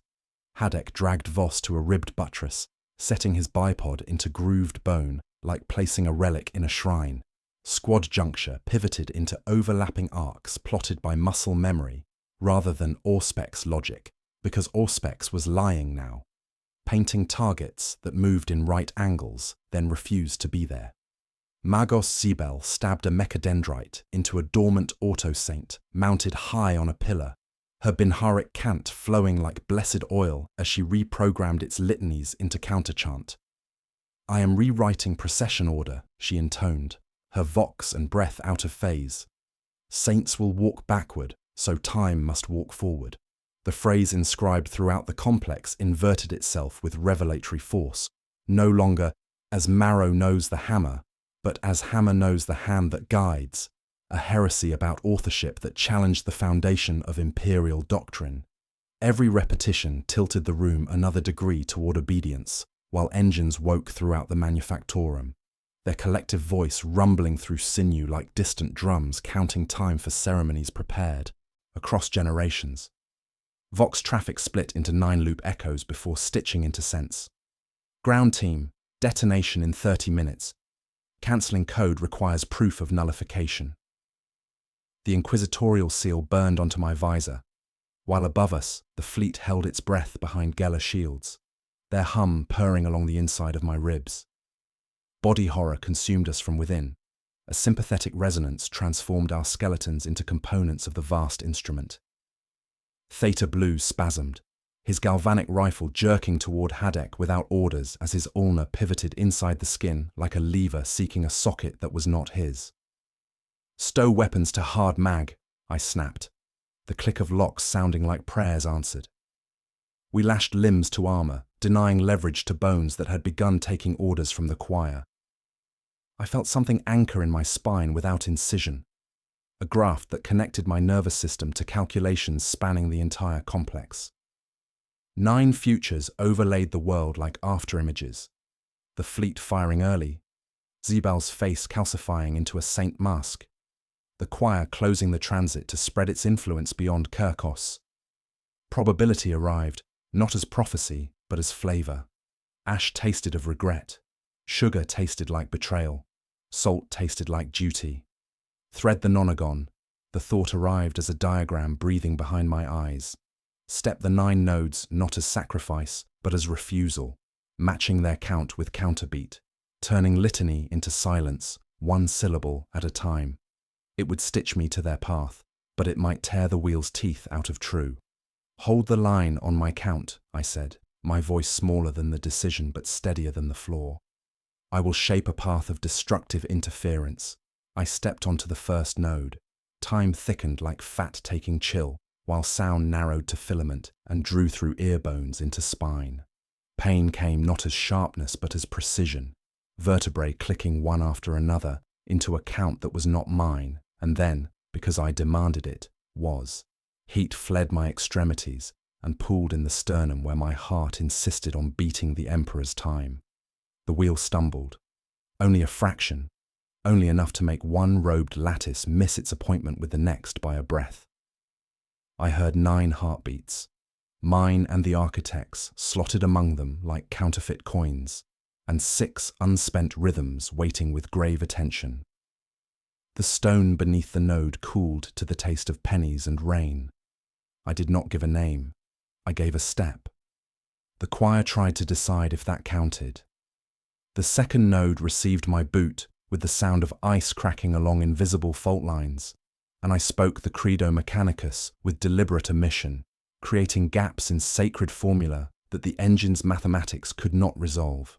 Haddock dragged Voss to a ribbed buttress, setting his bipod into grooved bone like placing a relic in a shrine. Squad juncture pivoted into overlapping arcs plotted by muscle memory rather than Auspex logic, because Auspex was lying now, painting targets that moved in right angles, then refused to be there. Magos Zebel stabbed a mechadendrite into a dormant auto-saint mounted high on a pillar, her binharic cant flowing like blessed oil as she reprogrammed its litanies into counterchant. "I am rewriting procession order," she intoned, her vox and breath out of phase. "Saints will walk backward, so time must walk forward." The phrase inscribed throughout the complex inverted itself with revelatory force, no longer as marrow knows the hammer, but as hammer knows the hand that guides, a heresy about authorship that challenged the foundation of imperial doctrine. Every repetition tilted the room another degree toward obedience, while engines woke throughout the manufactorum, their collective voice rumbling through sinew like distant drums counting time for ceremonies prepared, across generations. Vox traffic split into 9-loop echoes before stitching into sense. Ground team, detonation in 30 minutes. Cancelling code requires proof of nullification. The inquisitorial seal burned onto my visor, while above us, the fleet held its breath behind Geller shields, their hum purring along the inside of my ribs. Body horror consumed us from within. A sympathetic resonance transformed our skeletons into components of the vast instrument. Theta Blue spasmed, his galvanic rifle jerking toward Hadek without orders as his ulna pivoted inside the skin like a lever seeking a socket that was not his. "Stow weapons to hard mag," I snapped, the click of locks sounding like prayers answered. We lashed limbs to armor, denying leverage to bones that had begun taking orders from the choir. I felt something anchor in my spine without incision, a graft that connected my nervous system to calculations spanning the entire complex. 9 futures overlaid the world like afterimages, the fleet firing early, Zeebal's face calcifying into a saint mask, the choir closing the transit to spread its influence beyond Kirkos. Probability arrived, not as prophecy, but as flavor. Ash tasted of regret. Sugar tasted like betrayal. Salt tasted like duty. Thread the nonagon. The thought arrived as a diagram breathing behind my eyes. Step the 9 nodes not as sacrifice, but as refusal, matching their count with counterbeat, turning litany into silence, 1 syllable at a time. It would stitch me to their path, but it might tear the wheel's teeth out of true. "Hold the line on my count," I said, my voice smaller than the decision but steadier than the floor. "I will shape a path of destructive interference." I stepped onto the first node. Time thickened like fat taking chill, while sound narrowed to filament and drew through ear bones into spine. Pain came not as sharpness but as precision, vertebrae clicking one after another into a count that was not mine, and then, because I demanded it, was. Heat fled my extremities and pooled in the sternum where my heart insisted on beating the Emperor's time. The wheel stumbled. Only a fraction, only enough to make one robed lattice miss its appointment with the next by a breath. I heard 9 heartbeats, mine and the architect's slotted among them like counterfeit coins, and 6 unspent rhythms waiting with grave attention. The stone beneath the node cooled to the taste of pennies and rain. I did not give a name. I gave a step. The choir tried to decide if that counted. The second node received my boot with the sound of ice cracking along invisible fault lines, and I spoke the Credo Mechanicus with deliberate omission, creating gaps in sacred formula that the engine's mathematics could not resolve.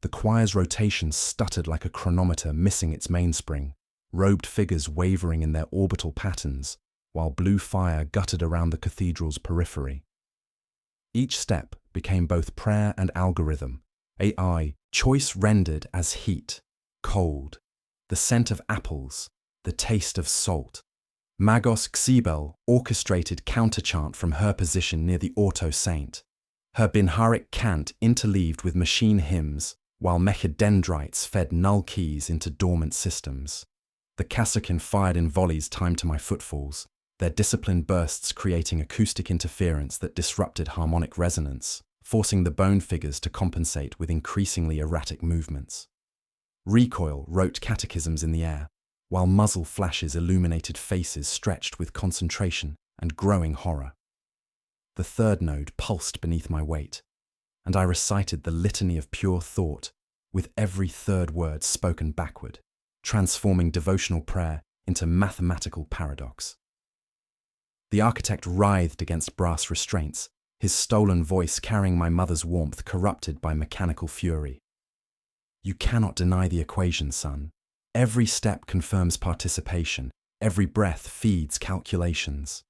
The choir's rotation stuttered like a chronometer missing its mainspring, robed figures wavering in their orbital patterns, while blue fire guttered around the cathedral's periphery. Each step became both prayer and algorithm, AI, choice rendered as heat, cold, the scent of apples, the taste of salt. Magos Xebel orchestrated counterchant from her position near the Auto Saint, her binharic cant interleaved with machine hymns, while mechadendrites fed null keys into dormant systems. The Kassakin fired in volleys timed to my footfalls, their disciplined bursts creating acoustic interference that disrupted harmonic resonance, forcing the bone figures to compensate with increasingly erratic movements. Recoil wrote catechisms in the air, while muzzle flashes illuminated faces stretched with concentration and growing horror. The third node pulsed beneath my weight, and I recited the litany of pure thought, with every third word spoken backward, transforming devotional prayer into mathematical paradox. The architect writhed against brass restraints, his stolen voice carrying my mother's warmth corrupted by mechanical fury. "You cannot deny the equation, son. Every step confirms participation, every breath feeds calculations."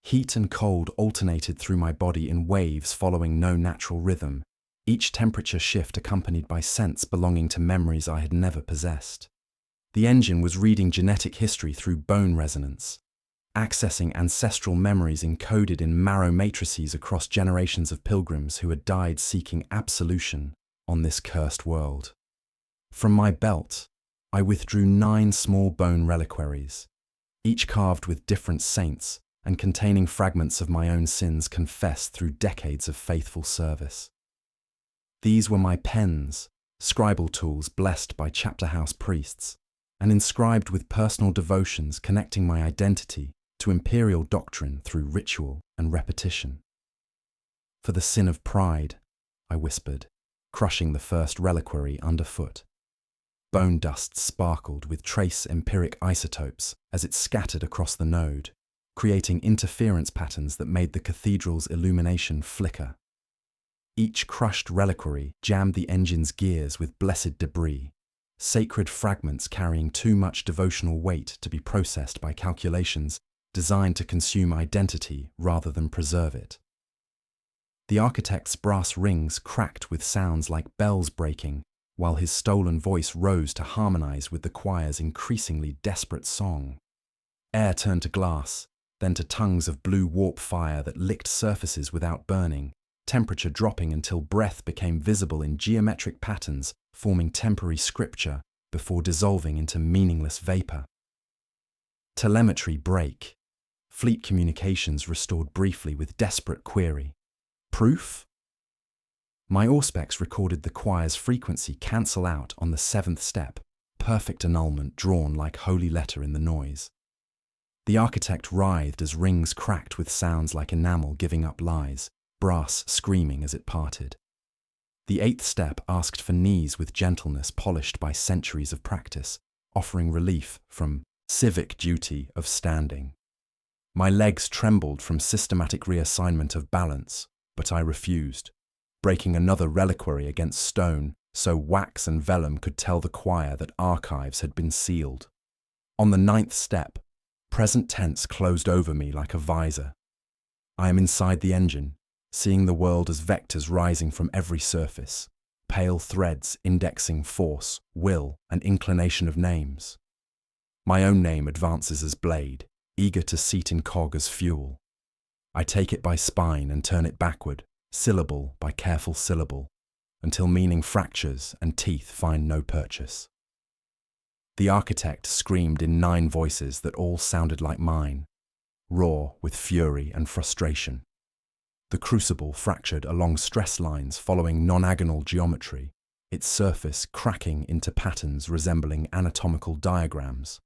Heat and cold alternated through my body in waves following no natural rhythm, each temperature shift accompanied by scents belonging to memories I had never possessed. The engine was reading genetic history through bone resonance, accessing ancestral memories encoded in marrow matrices across generations of pilgrims who had died seeking absolution on this cursed world. From my belt, I withdrew 9 small bone reliquaries, each carved with different saints and containing fragments of my own sins confessed through decades of faithful service. These were my pens, scribal tools blessed by chapter house priests, and inscribed with personal devotions connecting my identity to imperial doctrine through ritual and repetition. For the sin of pride, I whispered, crushing the first reliquary underfoot. Bone dust sparkled with trace empiric isotopes as it scattered across the node, creating interference patterns that made the cathedral's illumination flicker. Each crushed reliquary jammed the engine's gears with blessed debris, sacred fragments carrying too much devotional weight to be processed by calculations designed to consume identity rather than preserve it. The architect's brass rings cracked with sounds like bells breaking, while his stolen voice rose to harmonize with the choir's increasingly desperate song. Air turned to glass, then to tongues of blue warp fire that licked surfaces without burning, temperature dropping until breath became visible in geometric patterns, forming temporary scripture before dissolving into meaningless vapor. Telemetry break. Fleet communications restored briefly with desperate query. Proof? My auspex recorded the choir's frequency cancel out on the 7th step, perfect annulment drawn like holy letter in the noise. The architect writhed as rings cracked with sounds like enamel giving up lies, brass screaming as it parted. The 8th step asked for knees with gentleness polished by centuries of practice, offering relief from civic duty of standing. My legs trembled from systematic reassignment of balance, but I refused, breaking another reliquary against stone so wax and vellum could tell the choir that archives had been sealed. On the 9th step, present tense closed over me like a visor. I am inside the engine, seeing the world as vectors rising from every surface, pale threads indexing force, will, and inclination of names. My own name advances as blade, eager to seat in cog as fuel. I take it by spine and turn it backward, syllable by careful syllable, until meaning fractures and teeth find no purchase. The architect screamed in 9 voices that all sounded like mine, raw with fury and frustration. The crucible fractured along stress lines following non-agonal geometry, its surface cracking into patterns resembling anatomical diagrams.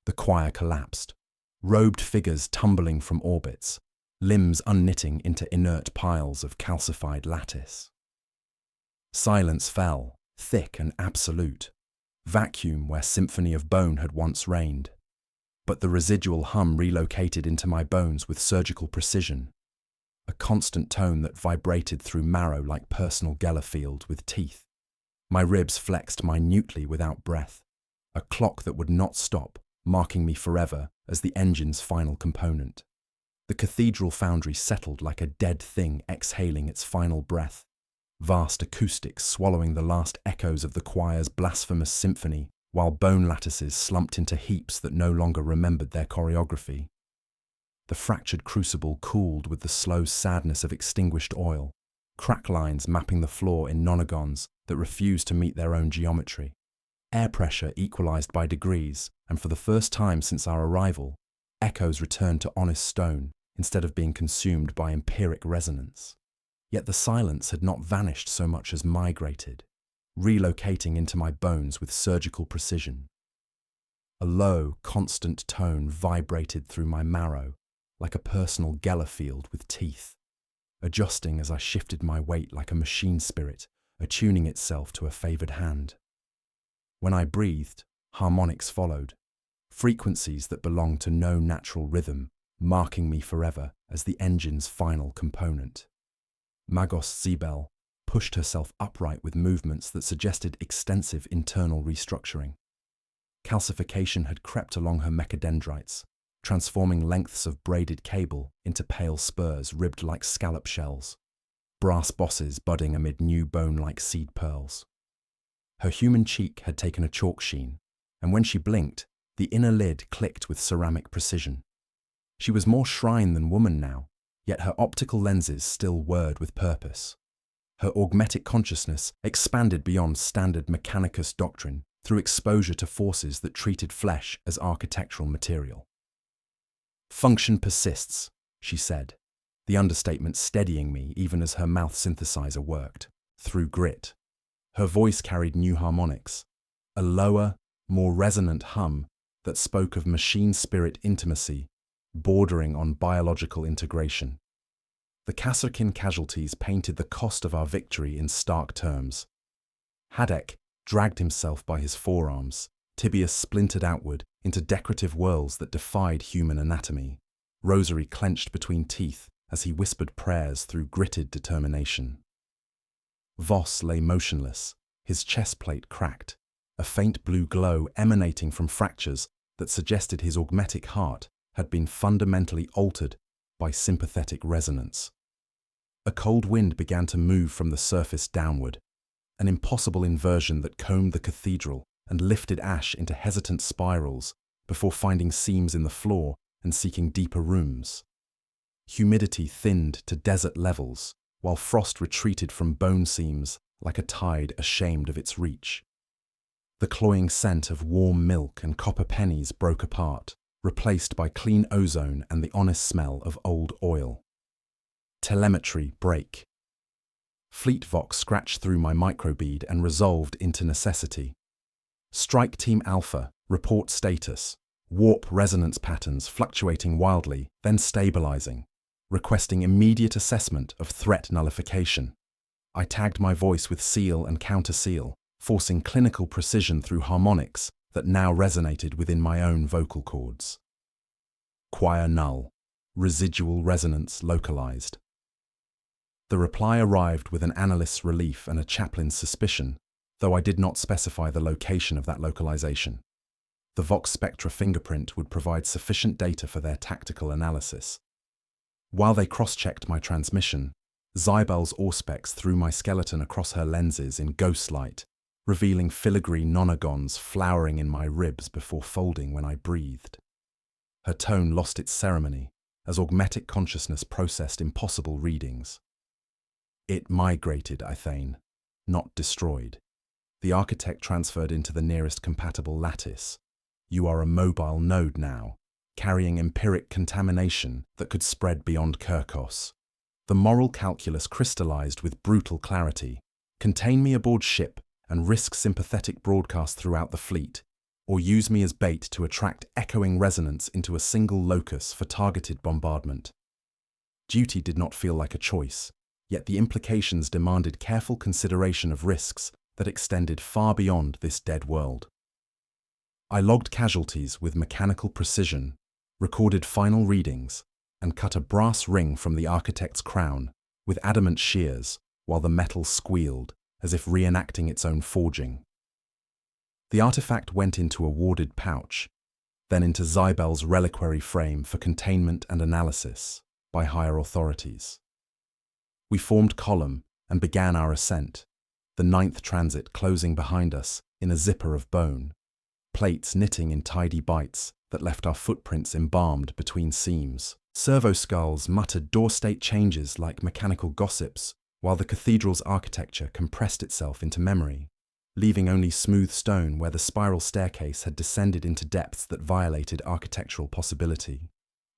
The choir collapsed, robed figures tumbling from orbits, limbs unknitting into inert piles of calcified lattice. Silence fell, thick and absolute, vacuum where symphony of bone had once reigned. But the residual hum relocated into my bones with surgical precision, a constant tone that vibrated through marrow like personal Gellerfield with teeth. My ribs flexed minutely without breath, a clock that would not stop, marking me forever as the engine's final component. The cathedral foundry settled like a dead thing exhaling its final breath, vast acoustics swallowing the last echoes of the choir's blasphemous symphony, while bone lattices slumped into heaps that no longer remembered their choreography. The fractured crucible cooled with the slow sadness of extinguished oil, crack lines mapping the floor in nonagons that refused to meet their own geometry. Air pressure equalized by degrees, and for the first time since our arrival, echoes returned to honest stone instead of being consumed by empiric resonance. Yet the silence had not vanished so much as migrated, relocating into my bones with surgical precision. A low, constant tone vibrated through my marrow, like a personal Gellerfield with teeth, adjusting as I shifted my weight like a machine spirit, attuning itself to a favored hand. When I breathed, harmonics followed, frequencies that belonged to no natural rhythm, marking me forever as the engine's final component. Magos Zebel pushed herself upright with movements that suggested extensive internal restructuring. Calcification had crept along her mechadendrites, transforming lengths of braided cable into pale spurs ribbed like scallop shells. brass bosses budding amid new bone-like seed pearls. Her human cheek had taken a chalk sheen, and when she blinked, the inner lid clicked with ceramic precision. She was more shrine than woman now, yet her optical lenses still whirred with purpose. Her augmetic consciousness expanded beyond standard mechanicus doctrine through exposure to forces that treated flesh as architectural material. "Function persists," she said, the understatement steadying me even as her mouth synthesizer worked, through grit. Her voice carried new harmonics, a lower, more resonant hum that spoke of machine-spirit intimacy, bordering on biological integration. The Kasrkin casualties painted the cost of our victory in stark terms. Hadek dragged himself by his forearms, tibia splintered outward into decorative whorls that defied human anatomy, rosary clenched between teeth as he whispered prayers through gritted determination. Voss lay motionless, his chest plate cracked, a faint blue glow emanating from fractures that suggested his augmetic heart had been fundamentally altered by sympathetic resonance. A cold wind began to move from the surface downward, an impossible inversion that combed the cathedral and lifted ash into hesitant spirals before finding seams in the floor and seeking deeper rooms. Humidity thinned to desert levels, while frost retreated from bone seams like a tide ashamed of its reach. The cloying scent of warm milk and copper pennies broke apart, replaced by clean ozone and the honest smell of old oil. Telemetry break. Fleetvox scratched through my microbead and resolved into necessity. Strike Team Alpha, report status. Warp resonance patterns fluctuating wildly, then stabilizing, requesting immediate assessment of threat nullification. I tagged my voice with seal and counter-seal, forcing clinical precision through harmonics that now resonated within my own vocal cords. Choir null. Residual resonance localized. The reply arrived with an analyst's relief and a chaplain's suspicion, though I did not specify the location of that localization. The Vox Spectra fingerprint would provide sufficient data for their tactical analysis. While they cross-checked my transmission, Zybel's auspex threw my skeleton across her lenses in ghost light, revealing filigree nonagons flowering in my ribs before folding when I breathed. Her tone lost its ceremony as augmetic consciousness processed impossible readings. It migrated, Ithane, not destroyed. The architect transferred into the nearest compatible lattice. You are a mobile node now, carrying empiric contamination that could spread beyond Kirkos. The moral calculus crystallized with brutal clarity. Contain me aboard ship and risk sympathetic broadcast throughout the fleet, or use me as bait to attract echoing resonance into a single locus for targeted bombardment. Duty did not feel like a choice, yet the implications demanded careful consideration of risks that extended far beyond this dead world. I logged casualties with mechanical precision, recorded final readings, and cut a brass ring from the architect's crown with adamant shears while the metal squealed as if reenacting its own forging. The artifact went into a warded pouch, then into Zybel's reliquary frame for containment and analysis by higher authorities. We formed column and began our ascent, the 9th transit closing behind us in a zipper of bone, plates knitting in tidy bites that left our footprints embalmed between seams. Servo skulls muttered door-state changes like mechanical gossips, while the cathedral's architecture compressed itself into memory, leaving only smooth stone where the spiral staircase had descended into depths that violated architectural possibility.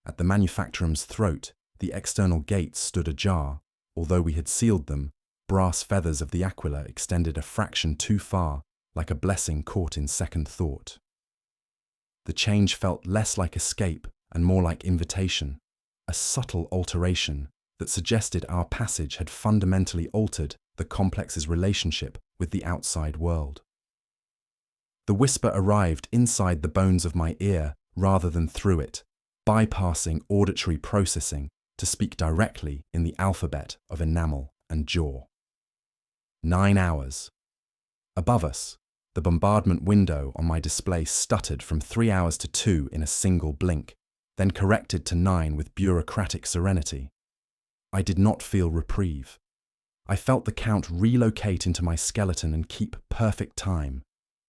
At the manufactorum's throat, the external gates stood ajar. Although we had sealed them, brass feathers of the aquila extended a fraction too far, like a blessing caught in second thought. The change felt less like escape and more like invitation, a subtle alteration that suggested our passage had fundamentally altered the complex's relationship with the outside world. The whisper arrived inside the bones of my ear rather than through it, bypassing auditory processing to speak directly in the alphabet of enamel and jaw. 9 hours. Above us, the bombardment window on my display stuttered from 3 hours to 2 in a single blink, then corrected to 9 with bureaucratic serenity. I did not feel reprieve. I felt the count relocate into my skeleton and keep perfect time,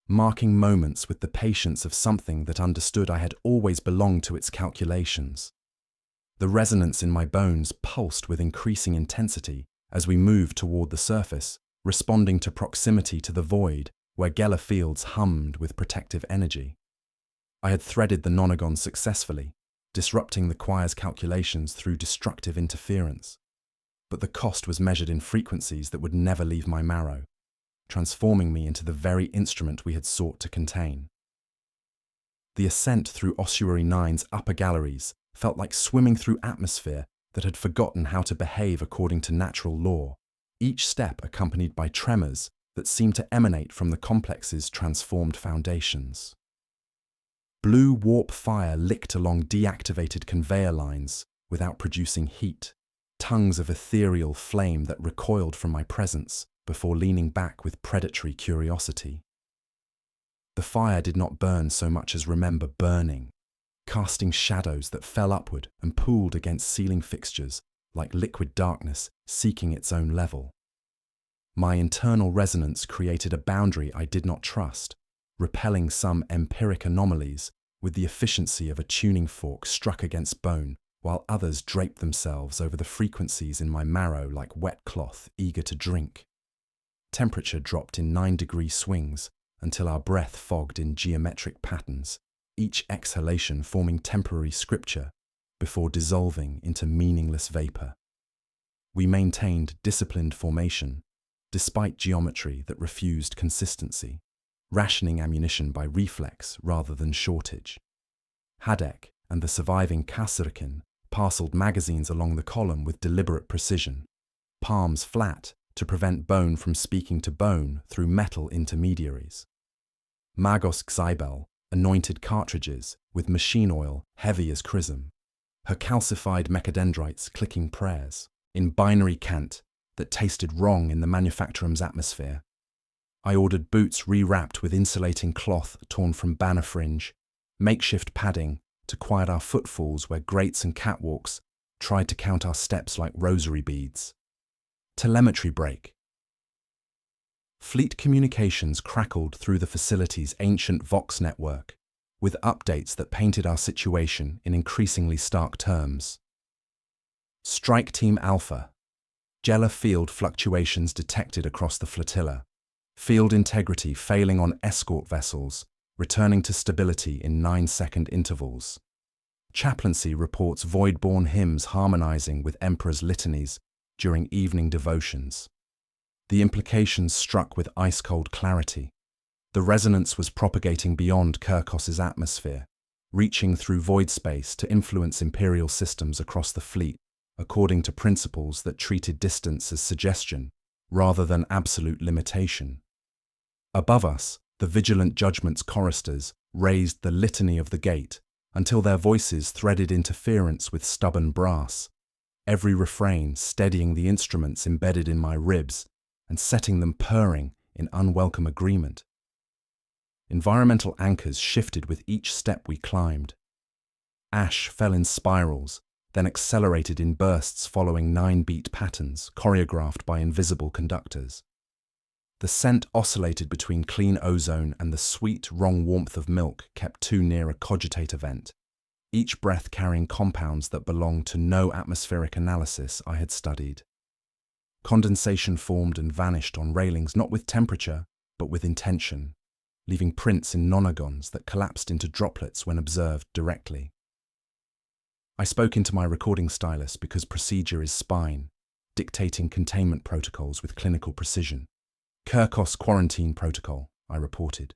marking moments with the patience of something that understood I had always belonged to its calculations. The resonance in my bones pulsed with increasing intensity as we moved toward the surface, responding to proximity to the void where Geller fields hummed with protective energy. I had threaded the nonagon successfully, disrupting the choir's calculations through destructive interference. But the cost was measured in frequencies that would never leave my marrow, transforming me into the very instrument we had sought to contain. The ascent through Ossuary 9's upper galleries felt like swimming through atmosphere that had forgotten how to behave according to natural law, each step accompanied by tremors that seemed to emanate from the complex's transformed foundations. Blue warp fire licked along deactivated conveyor lines without producing heat, tongues of ethereal flame that recoiled from my presence before leaning back with predatory curiosity. The fire did not burn so much as remember burning, casting shadows that fell upward and pooled against ceiling fixtures like liquid darkness seeking its own level. My internal resonance created a boundary I did not trust, repelling some empiric anomalies with the efficiency of a tuning fork struck against bone, while others draped themselves over the frequencies in my marrow like wet cloth eager to drink. Temperature dropped in 9-degree swings until our breath fogged in geometric patterns, each exhalation forming temporary scripture before dissolving into meaningless vapor. We maintained disciplined formation, despite geometry that refused consistency, rationing ammunition by reflex rather than shortage. Hadek and the surviving Kasirkin parceled magazines along the column with deliberate precision, palms flat to prevent bone from speaking to bone through metal intermediaries. Magos Gzybel anointed cartridges with machine oil heavy as chrism, her calcified mechadendrites clicking prayers in binary cant that tasted wrong in the manufacturum's atmosphere. I ordered boots rewrapped with insulating cloth torn from banner fringe, makeshift padding to quiet our footfalls where grates and catwalks tried to count our steps like rosary beads. Telemetry break. Fleet communications crackled through the facility's ancient Vox network, with updates that painted our situation in increasingly stark terms. Strike Team Alpha. Geller field fluctuations detected across the flotilla. Field integrity failing on escort vessels, returning to stability in 9-second intervals. Chaplaincy reports void-born hymns harmonizing with Emperor's litanies during evening devotions. The implications struck with ice-cold clarity. The resonance was propagating beyond Kirkos's atmosphere, reaching through void space to influence imperial systems across the fleet, according to principles that treated distance as suggestion rather than absolute limitation. Above us, the vigilant judgment's choristers raised the litany of the gate until their voices threaded interference with stubborn brass, every refrain steadying the instruments embedded in my ribs and setting them purring in unwelcome agreement. Environmental anchors shifted with each step we climbed. Ash fell in spirals, then accelerated in bursts following 9-beat patterns choreographed by invisible conductors. The scent oscillated between clean ozone and the sweet, wrong warmth of milk kept too near a cogitate event, each breath carrying compounds that belonged to no atmospheric analysis I had studied. Condensation formed and vanished on railings not with temperature, but with intention, leaving prints in nonagons that collapsed into droplets when observed directly. I spoke into my recording stylus because procedure is spine, dictating containment protocols with clinical precision. Kirkos quarantine protocol, I reported.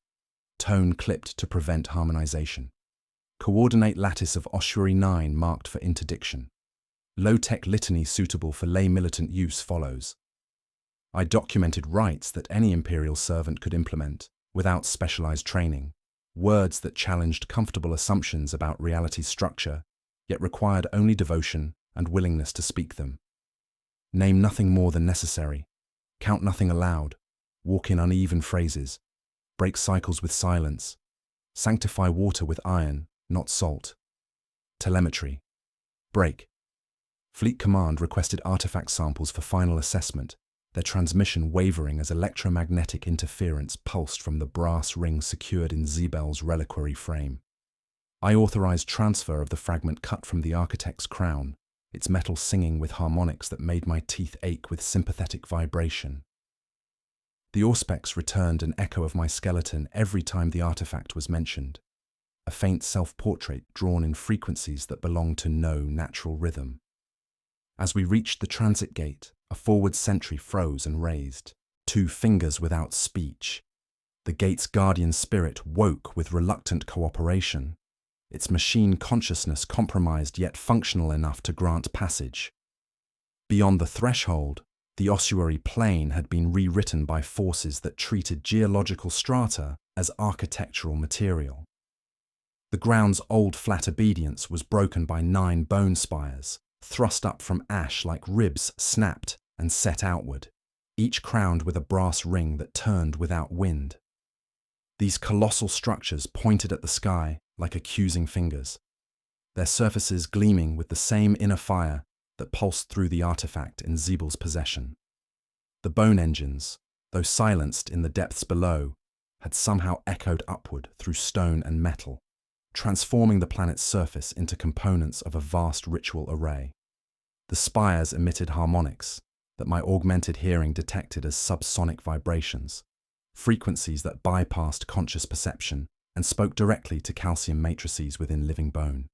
Tone clipped to prevent harmonization. Coordinate lattice of ossuary 9 marked for interdiction. Low-tech litany suitable for lay militant use follows. I documented rites that any imperial servant could implement without specialized training, words that challenged comfortable assumptions about reality's structure, yet required only devotion and willingness to speak them. Name nothing more than necessary. Count nothing aloud. Walk in uneven phrases. Break cycles with silence. Sanctify water with iron, not salt. Telemetry. Break. Fleet Command requested artifact samples for final assessment, their transmission wavering as electromagnetic interference pulsed from the brass ring secured in Tzeentch's reliquary frame. I authorized transfer of the fragment cut from the architect's crown, its metal singing with harmonics that made my teeth ache with sympathetic vibration. The Auspex returned an echo of my skeleton every time the artifact was mentioned, a faint self-portrait drawn in frequencies that belonged to no natural rhythm. As we reached the transit gate, a forward sentry froze and raised, 2 fingers without speech. The gate's guardian spirit woke with reluctant cooperation, its machine consciousness compromised yet functional enough to grant passage. Beyond the threshold, the ossuary plane had been rewritten by forces that treated geological strata as architectural material. The ground's old flat obedience was broken by 9 bone spires, thrust up from ash like ribs snapped and set outward, each crowned with a brass ring that turned without wind. These colossal structures pointed at the sky like accusing fingers, their surfaces gleaming with the same inner fire that pulsed through the artifact in Tzeentch's possession. The bone engines, though silenced in the depths below, had somehow echoed upward through stone and metal, transforming the planet's surface into components of a vast ritual array. The spires emitted harmonics that my augmented hearing detected as subsonic vibrations, frequencies that bypassed conscious perception and spoke directly to calcium matrices within living bone.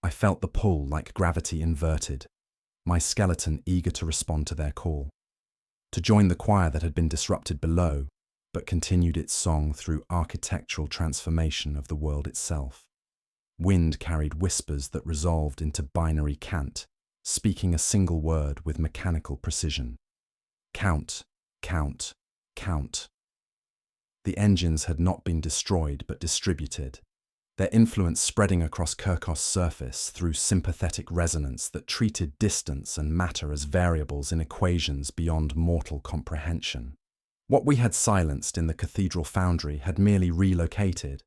I felt the pull like gravity inverted, my skeleton eager to respond to their call, to join the choir that had been disrupted below, but continued its song through architectural transformation of the world itself. Wind carried whispers that resolved into binary cant, speaking a single word with mechanical precision. Count, count, count. The engines had not been destroyed but distributed, their influence spreading across Kirkos' surface through sympathetic resonance that treated distance and matter as variables in equations beyond mortal comprehension. What we had silenced in the cathedral foundry had merely relocated,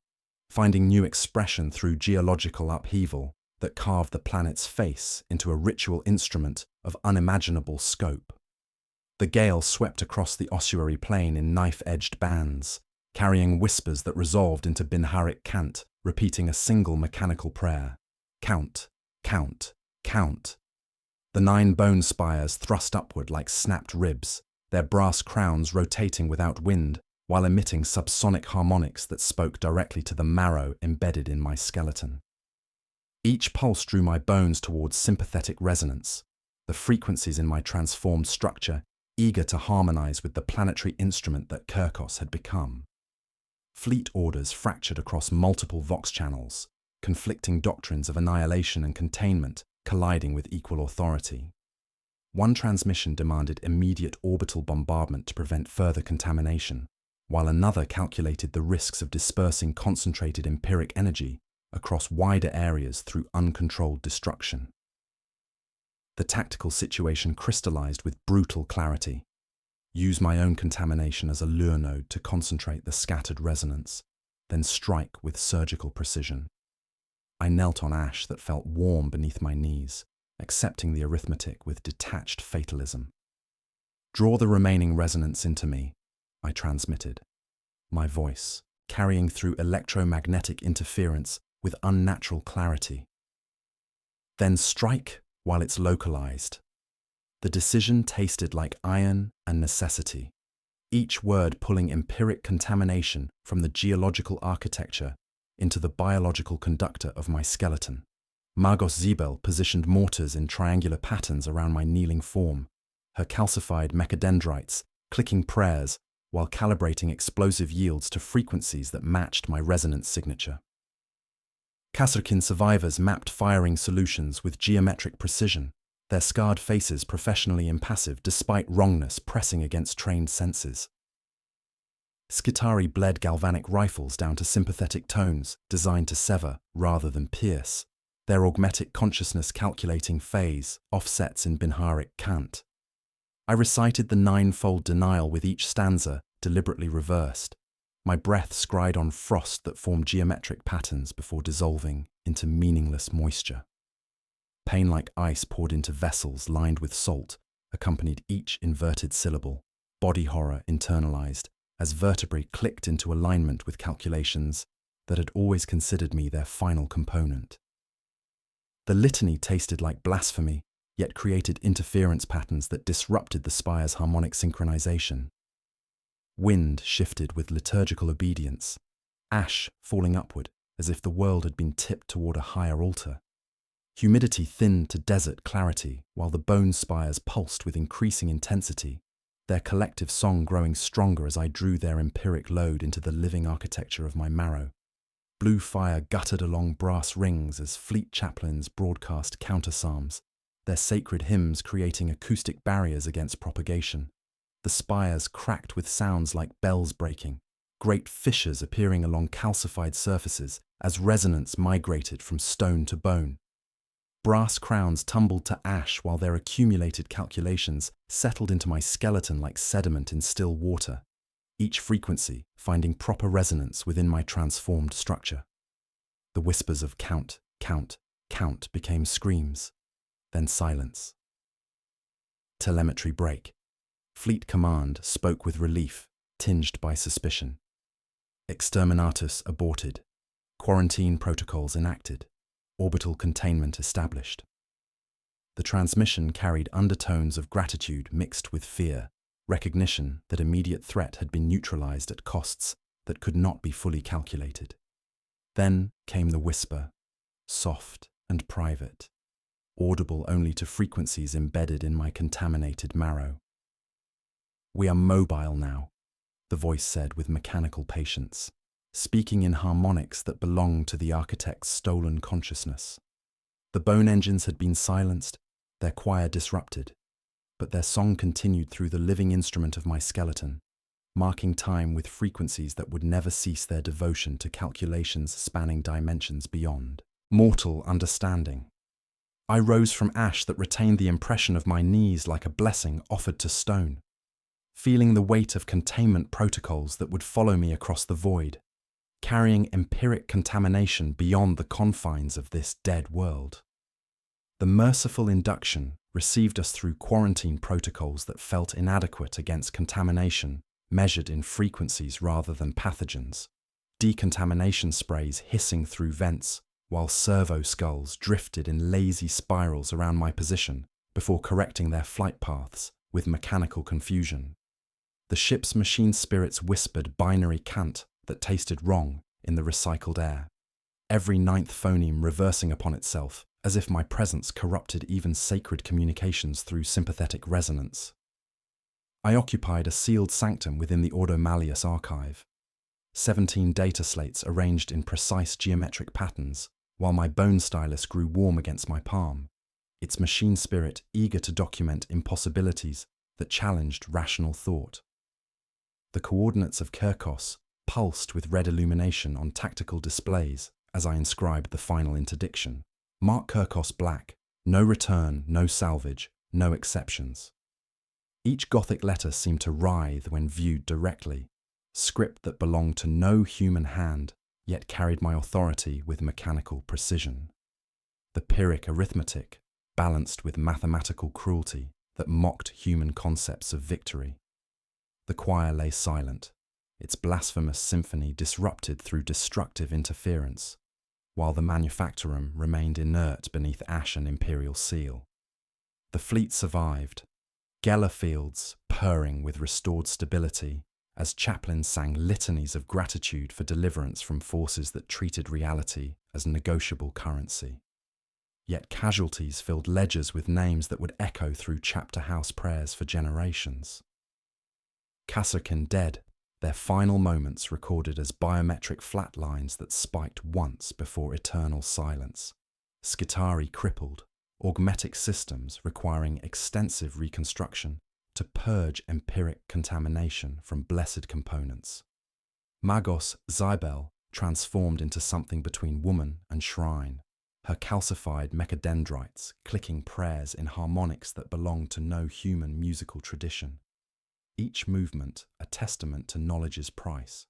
finding new expression through geological upheaval that carved the planet's face into a ritual instrument of unimaginable scope. The gale swept across the ossuary plain in knife-edged bands, carrying whispers that resolved into binharic cant, repeating a single mechanical prayer. Count, count, count. The 9 bone spires thrust upward like snapped ribs, their brass crowns rotating without wind, while emitting subsonic harmonics that spoke directly to the marrow embedded in my skeleton. Each pulse drew my bones towards sympathetic resonance, the frequencies in my transformed structure eager to harmonize with the planetary instrument that Kirkos had become. Fleet orders fractured across multiple Vox channels, conflicting doctrines of annihilation and containment colliding with equal authority. One transmission demanded immediate orbital bombardment to prevent further contamination, while another calculated the risks of dispersing concentrated empiric energy across wider areas through uncontrolled destruction. The tactical situation crystallized with brutal clarity. Use my own contamination as a lure node to concentrate the scattered resonance, then strike with surgical precision. I knelt on ash that felt warm beneath my knees, accepting the arithmetic with detached fatalism. Draw the remaining resonance into me, I transmitted, my voice carrying through electromagnetic interference with unnatural clarity. Then strike while it's localized. The decision tasted like iron and necessity, each word pulling empiric contamination from the geological architecture into the biological conductor of my skeleton. Margos Tzeentch positioned mortars in triangular patterns around my kneeling form, her calcified mechadendrites clicking prayers while calibrating explosive yields to frequencies that matched my resonance signature. Kasrkin survivors mapped firing solutions with geometric precision, their scarred faces professionally impassive despite wrongness pressing against trained senses. Skitari bled galvanic rifles down to sympathetic tones designed to sever rather than pierce, their augmetic consciousness calculating phase, offsets in binharic cant. I recited the 9-fold denial with each stanza deliberately reversed, my breath scried on frost that formed geometric patterns before dissolving into meaningless moisture. Pain like ice poured into vessels lined with salt accompanied each inverted syllable, body horror internalized, as vertebrae clicked into alignment with calculations that had always considered me their final component. The litany tasted like blasphemy, yet created interference patterns that disrupted the spire's harmonic synchronization. Wind shifted with liturgical obedience, ash falling upward as if the world had been tipped toward a higher altar. Humidity thinned to desert clarity while the bone spires pulsed with increasing intensity, their collective song growing stronger as I drew their empiric load into the living architecture of my marrow. Blue fire guttered along brass rings as fleet chaplains broadcast counter-psalms, their sacred hymns creating acoustic barriers against propagation. The spires cracked with sounds like bells breaking, great fissures appearing along calcified surfaces as resonance migrated from stone to bone. Brass crowns tumbled to ash while their accumulated calculations settled into my skeleton like sediment in still water, each frequency finding proper resonance within my transformed structure. The whispers of count, count, count became screams, then silence. Telemetry break. Fleet Command spoke with relief, tinged by suspicion. Exterminatus aborted. Quarantine protocols enacted. Orbital containment established. The transmission carried undertones of gratitude mixed with fear, recognition that immediate threat had been neutralized at costs that could not be fully calculated. Then came the whisper, soft and private, audible only to frequencies embedded in my contaminated marrow. "We are mobile now," the voice said with mechanical patience, speaking in harmonics that belonged to the architect's stolen consciousness. The bone engines had been silenced, their choir disrupted, but their song continued through the living instrument of my skeleton, marking time with frequencies that would never cease their devotion to calculations spanning dimensions beyond mortal understanding. I rose from ash that retained the impression of my knees like a blessing offered to stone, feeling the weight of containment protocols that would follow me across the void, carrying empiric contamination beyond the confines of this dead world. The merciful induction received us through quarantine protocols that felt inadequate against contamination measured in frequencies rather than pathogens, decontamination sprays hissing through vents while servo skulls drifted in lazy spirals around my position before correcting their flight paths with mechanical confusion. The ship's machine spirits whispered binary cant that tasted wrong in the recycled air, every ninth phoneme reversing upon itself as if my presence corrupted even sacred communications through sympathetic resonance. I occupied a sealed sanctum within the Ordo Malleus archive, 17 data slates arranged in precise geometric patterns, while my bone stylus grew warm against my palm, its machine spirit eager to document impossibilities that challenged rational thought. The coordinates of Kirkos pulsed with red illumination on tactical displays as I inscribed the final interdiction. Mark Kirkos black, no return, no salvage, no exceptions. Each Gothic letter seemed to writhe when viewed directly, script that belonged to no human hand, yet carried my authority with mechanical precision. The Pyrrhic arithmetic, balanced with mathematical cruelty that mocked human concepts of victory. The choir lay silent, its blasphemous symphony disrupted through destructive interference, while the manufactorum remained inert beneath ashen imperial seal. The fleet survived, Geller fields purring with restored stability, as chaplains sang litanies of gratitude for deliverance from forces that treated reality as negotiable currency. Yet casualties filled ledgers with names that would echo through chapter house prayers for generations. Kasserkin dead, their final moments recorded as biometric flat lines that spiked once before eternal silence. Skitarii crippled, augmetic systems requiring extensive reconstruction to purge empiric contamination from blessed components. Magos Zybel transformed into something between woman and shrine, her calcified mechadendrites clicking prayers in harmonics that belonged to no human musical tradition. Each movement a testament to knowledge's price.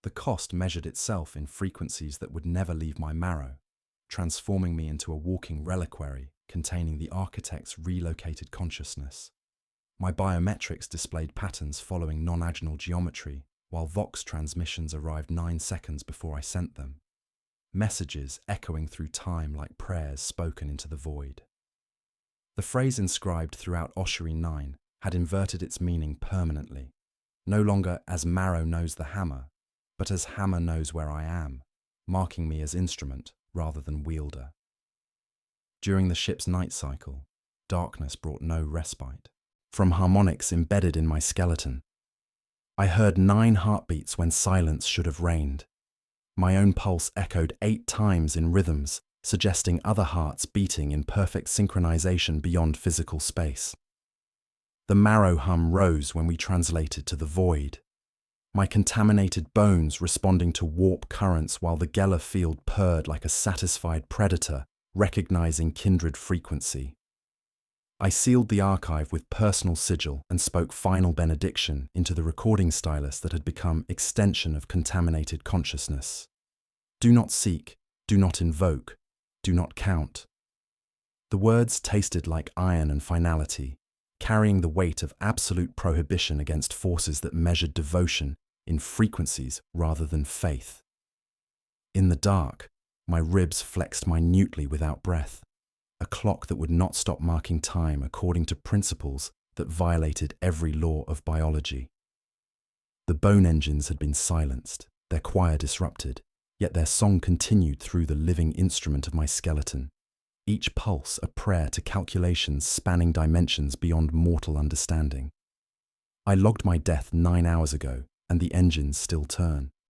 The cost measured itself in frequencies that would never leave my marrow, transforming me into a walking reliquary containing the architect's relocated consciousness. My biometrics displayed patterns following non-agonal geometry, while Vox transmissions arrived 9 seconds before I sent them. Messages echoing through time like prayers spoken into the void. The phrase inscribed throughout Oshery 9 had inverted its meaning permanently, no longer as Marrow knows the hammer, but as hammer knows where I am, marking me as instrument rather than wielder. During the ship's night cycle, darkness brought no respite. From harmonics embedded in my skeleton, I heard 9 heartbeats when silence should have reigned. My own pulse echoed 8 times in rhythms, suggesting other hearts beating in perfect synchronization beyond physical space. The marrow hum rose when we translated to the void, my contaminated bones responding to warp currents while the Geller field purred like a satisfied predator, recognizing kindred frequency. I sealed the archive with personal sigil and spoke final benediction into the recording stylus that had become extension of contaminated consciousness. Do not seek, do not invoke, do not count. The words tasted like iron and finality, carrying the weight of absolute prohibition against forces that measured devotion in frequencies rather than faith. In the dark, my ribs flexed minutely without breath, a clock that would not stop marking time according to principles that violated every law of biology. The bone engines had been silenced, their choir disrupted, yet their song continued through the living instrument of my skeleton, each pulse a prayer to calculations spanning dimensions beyond mortal understanding. I logged my death 9 hours ago, and the engines still turn.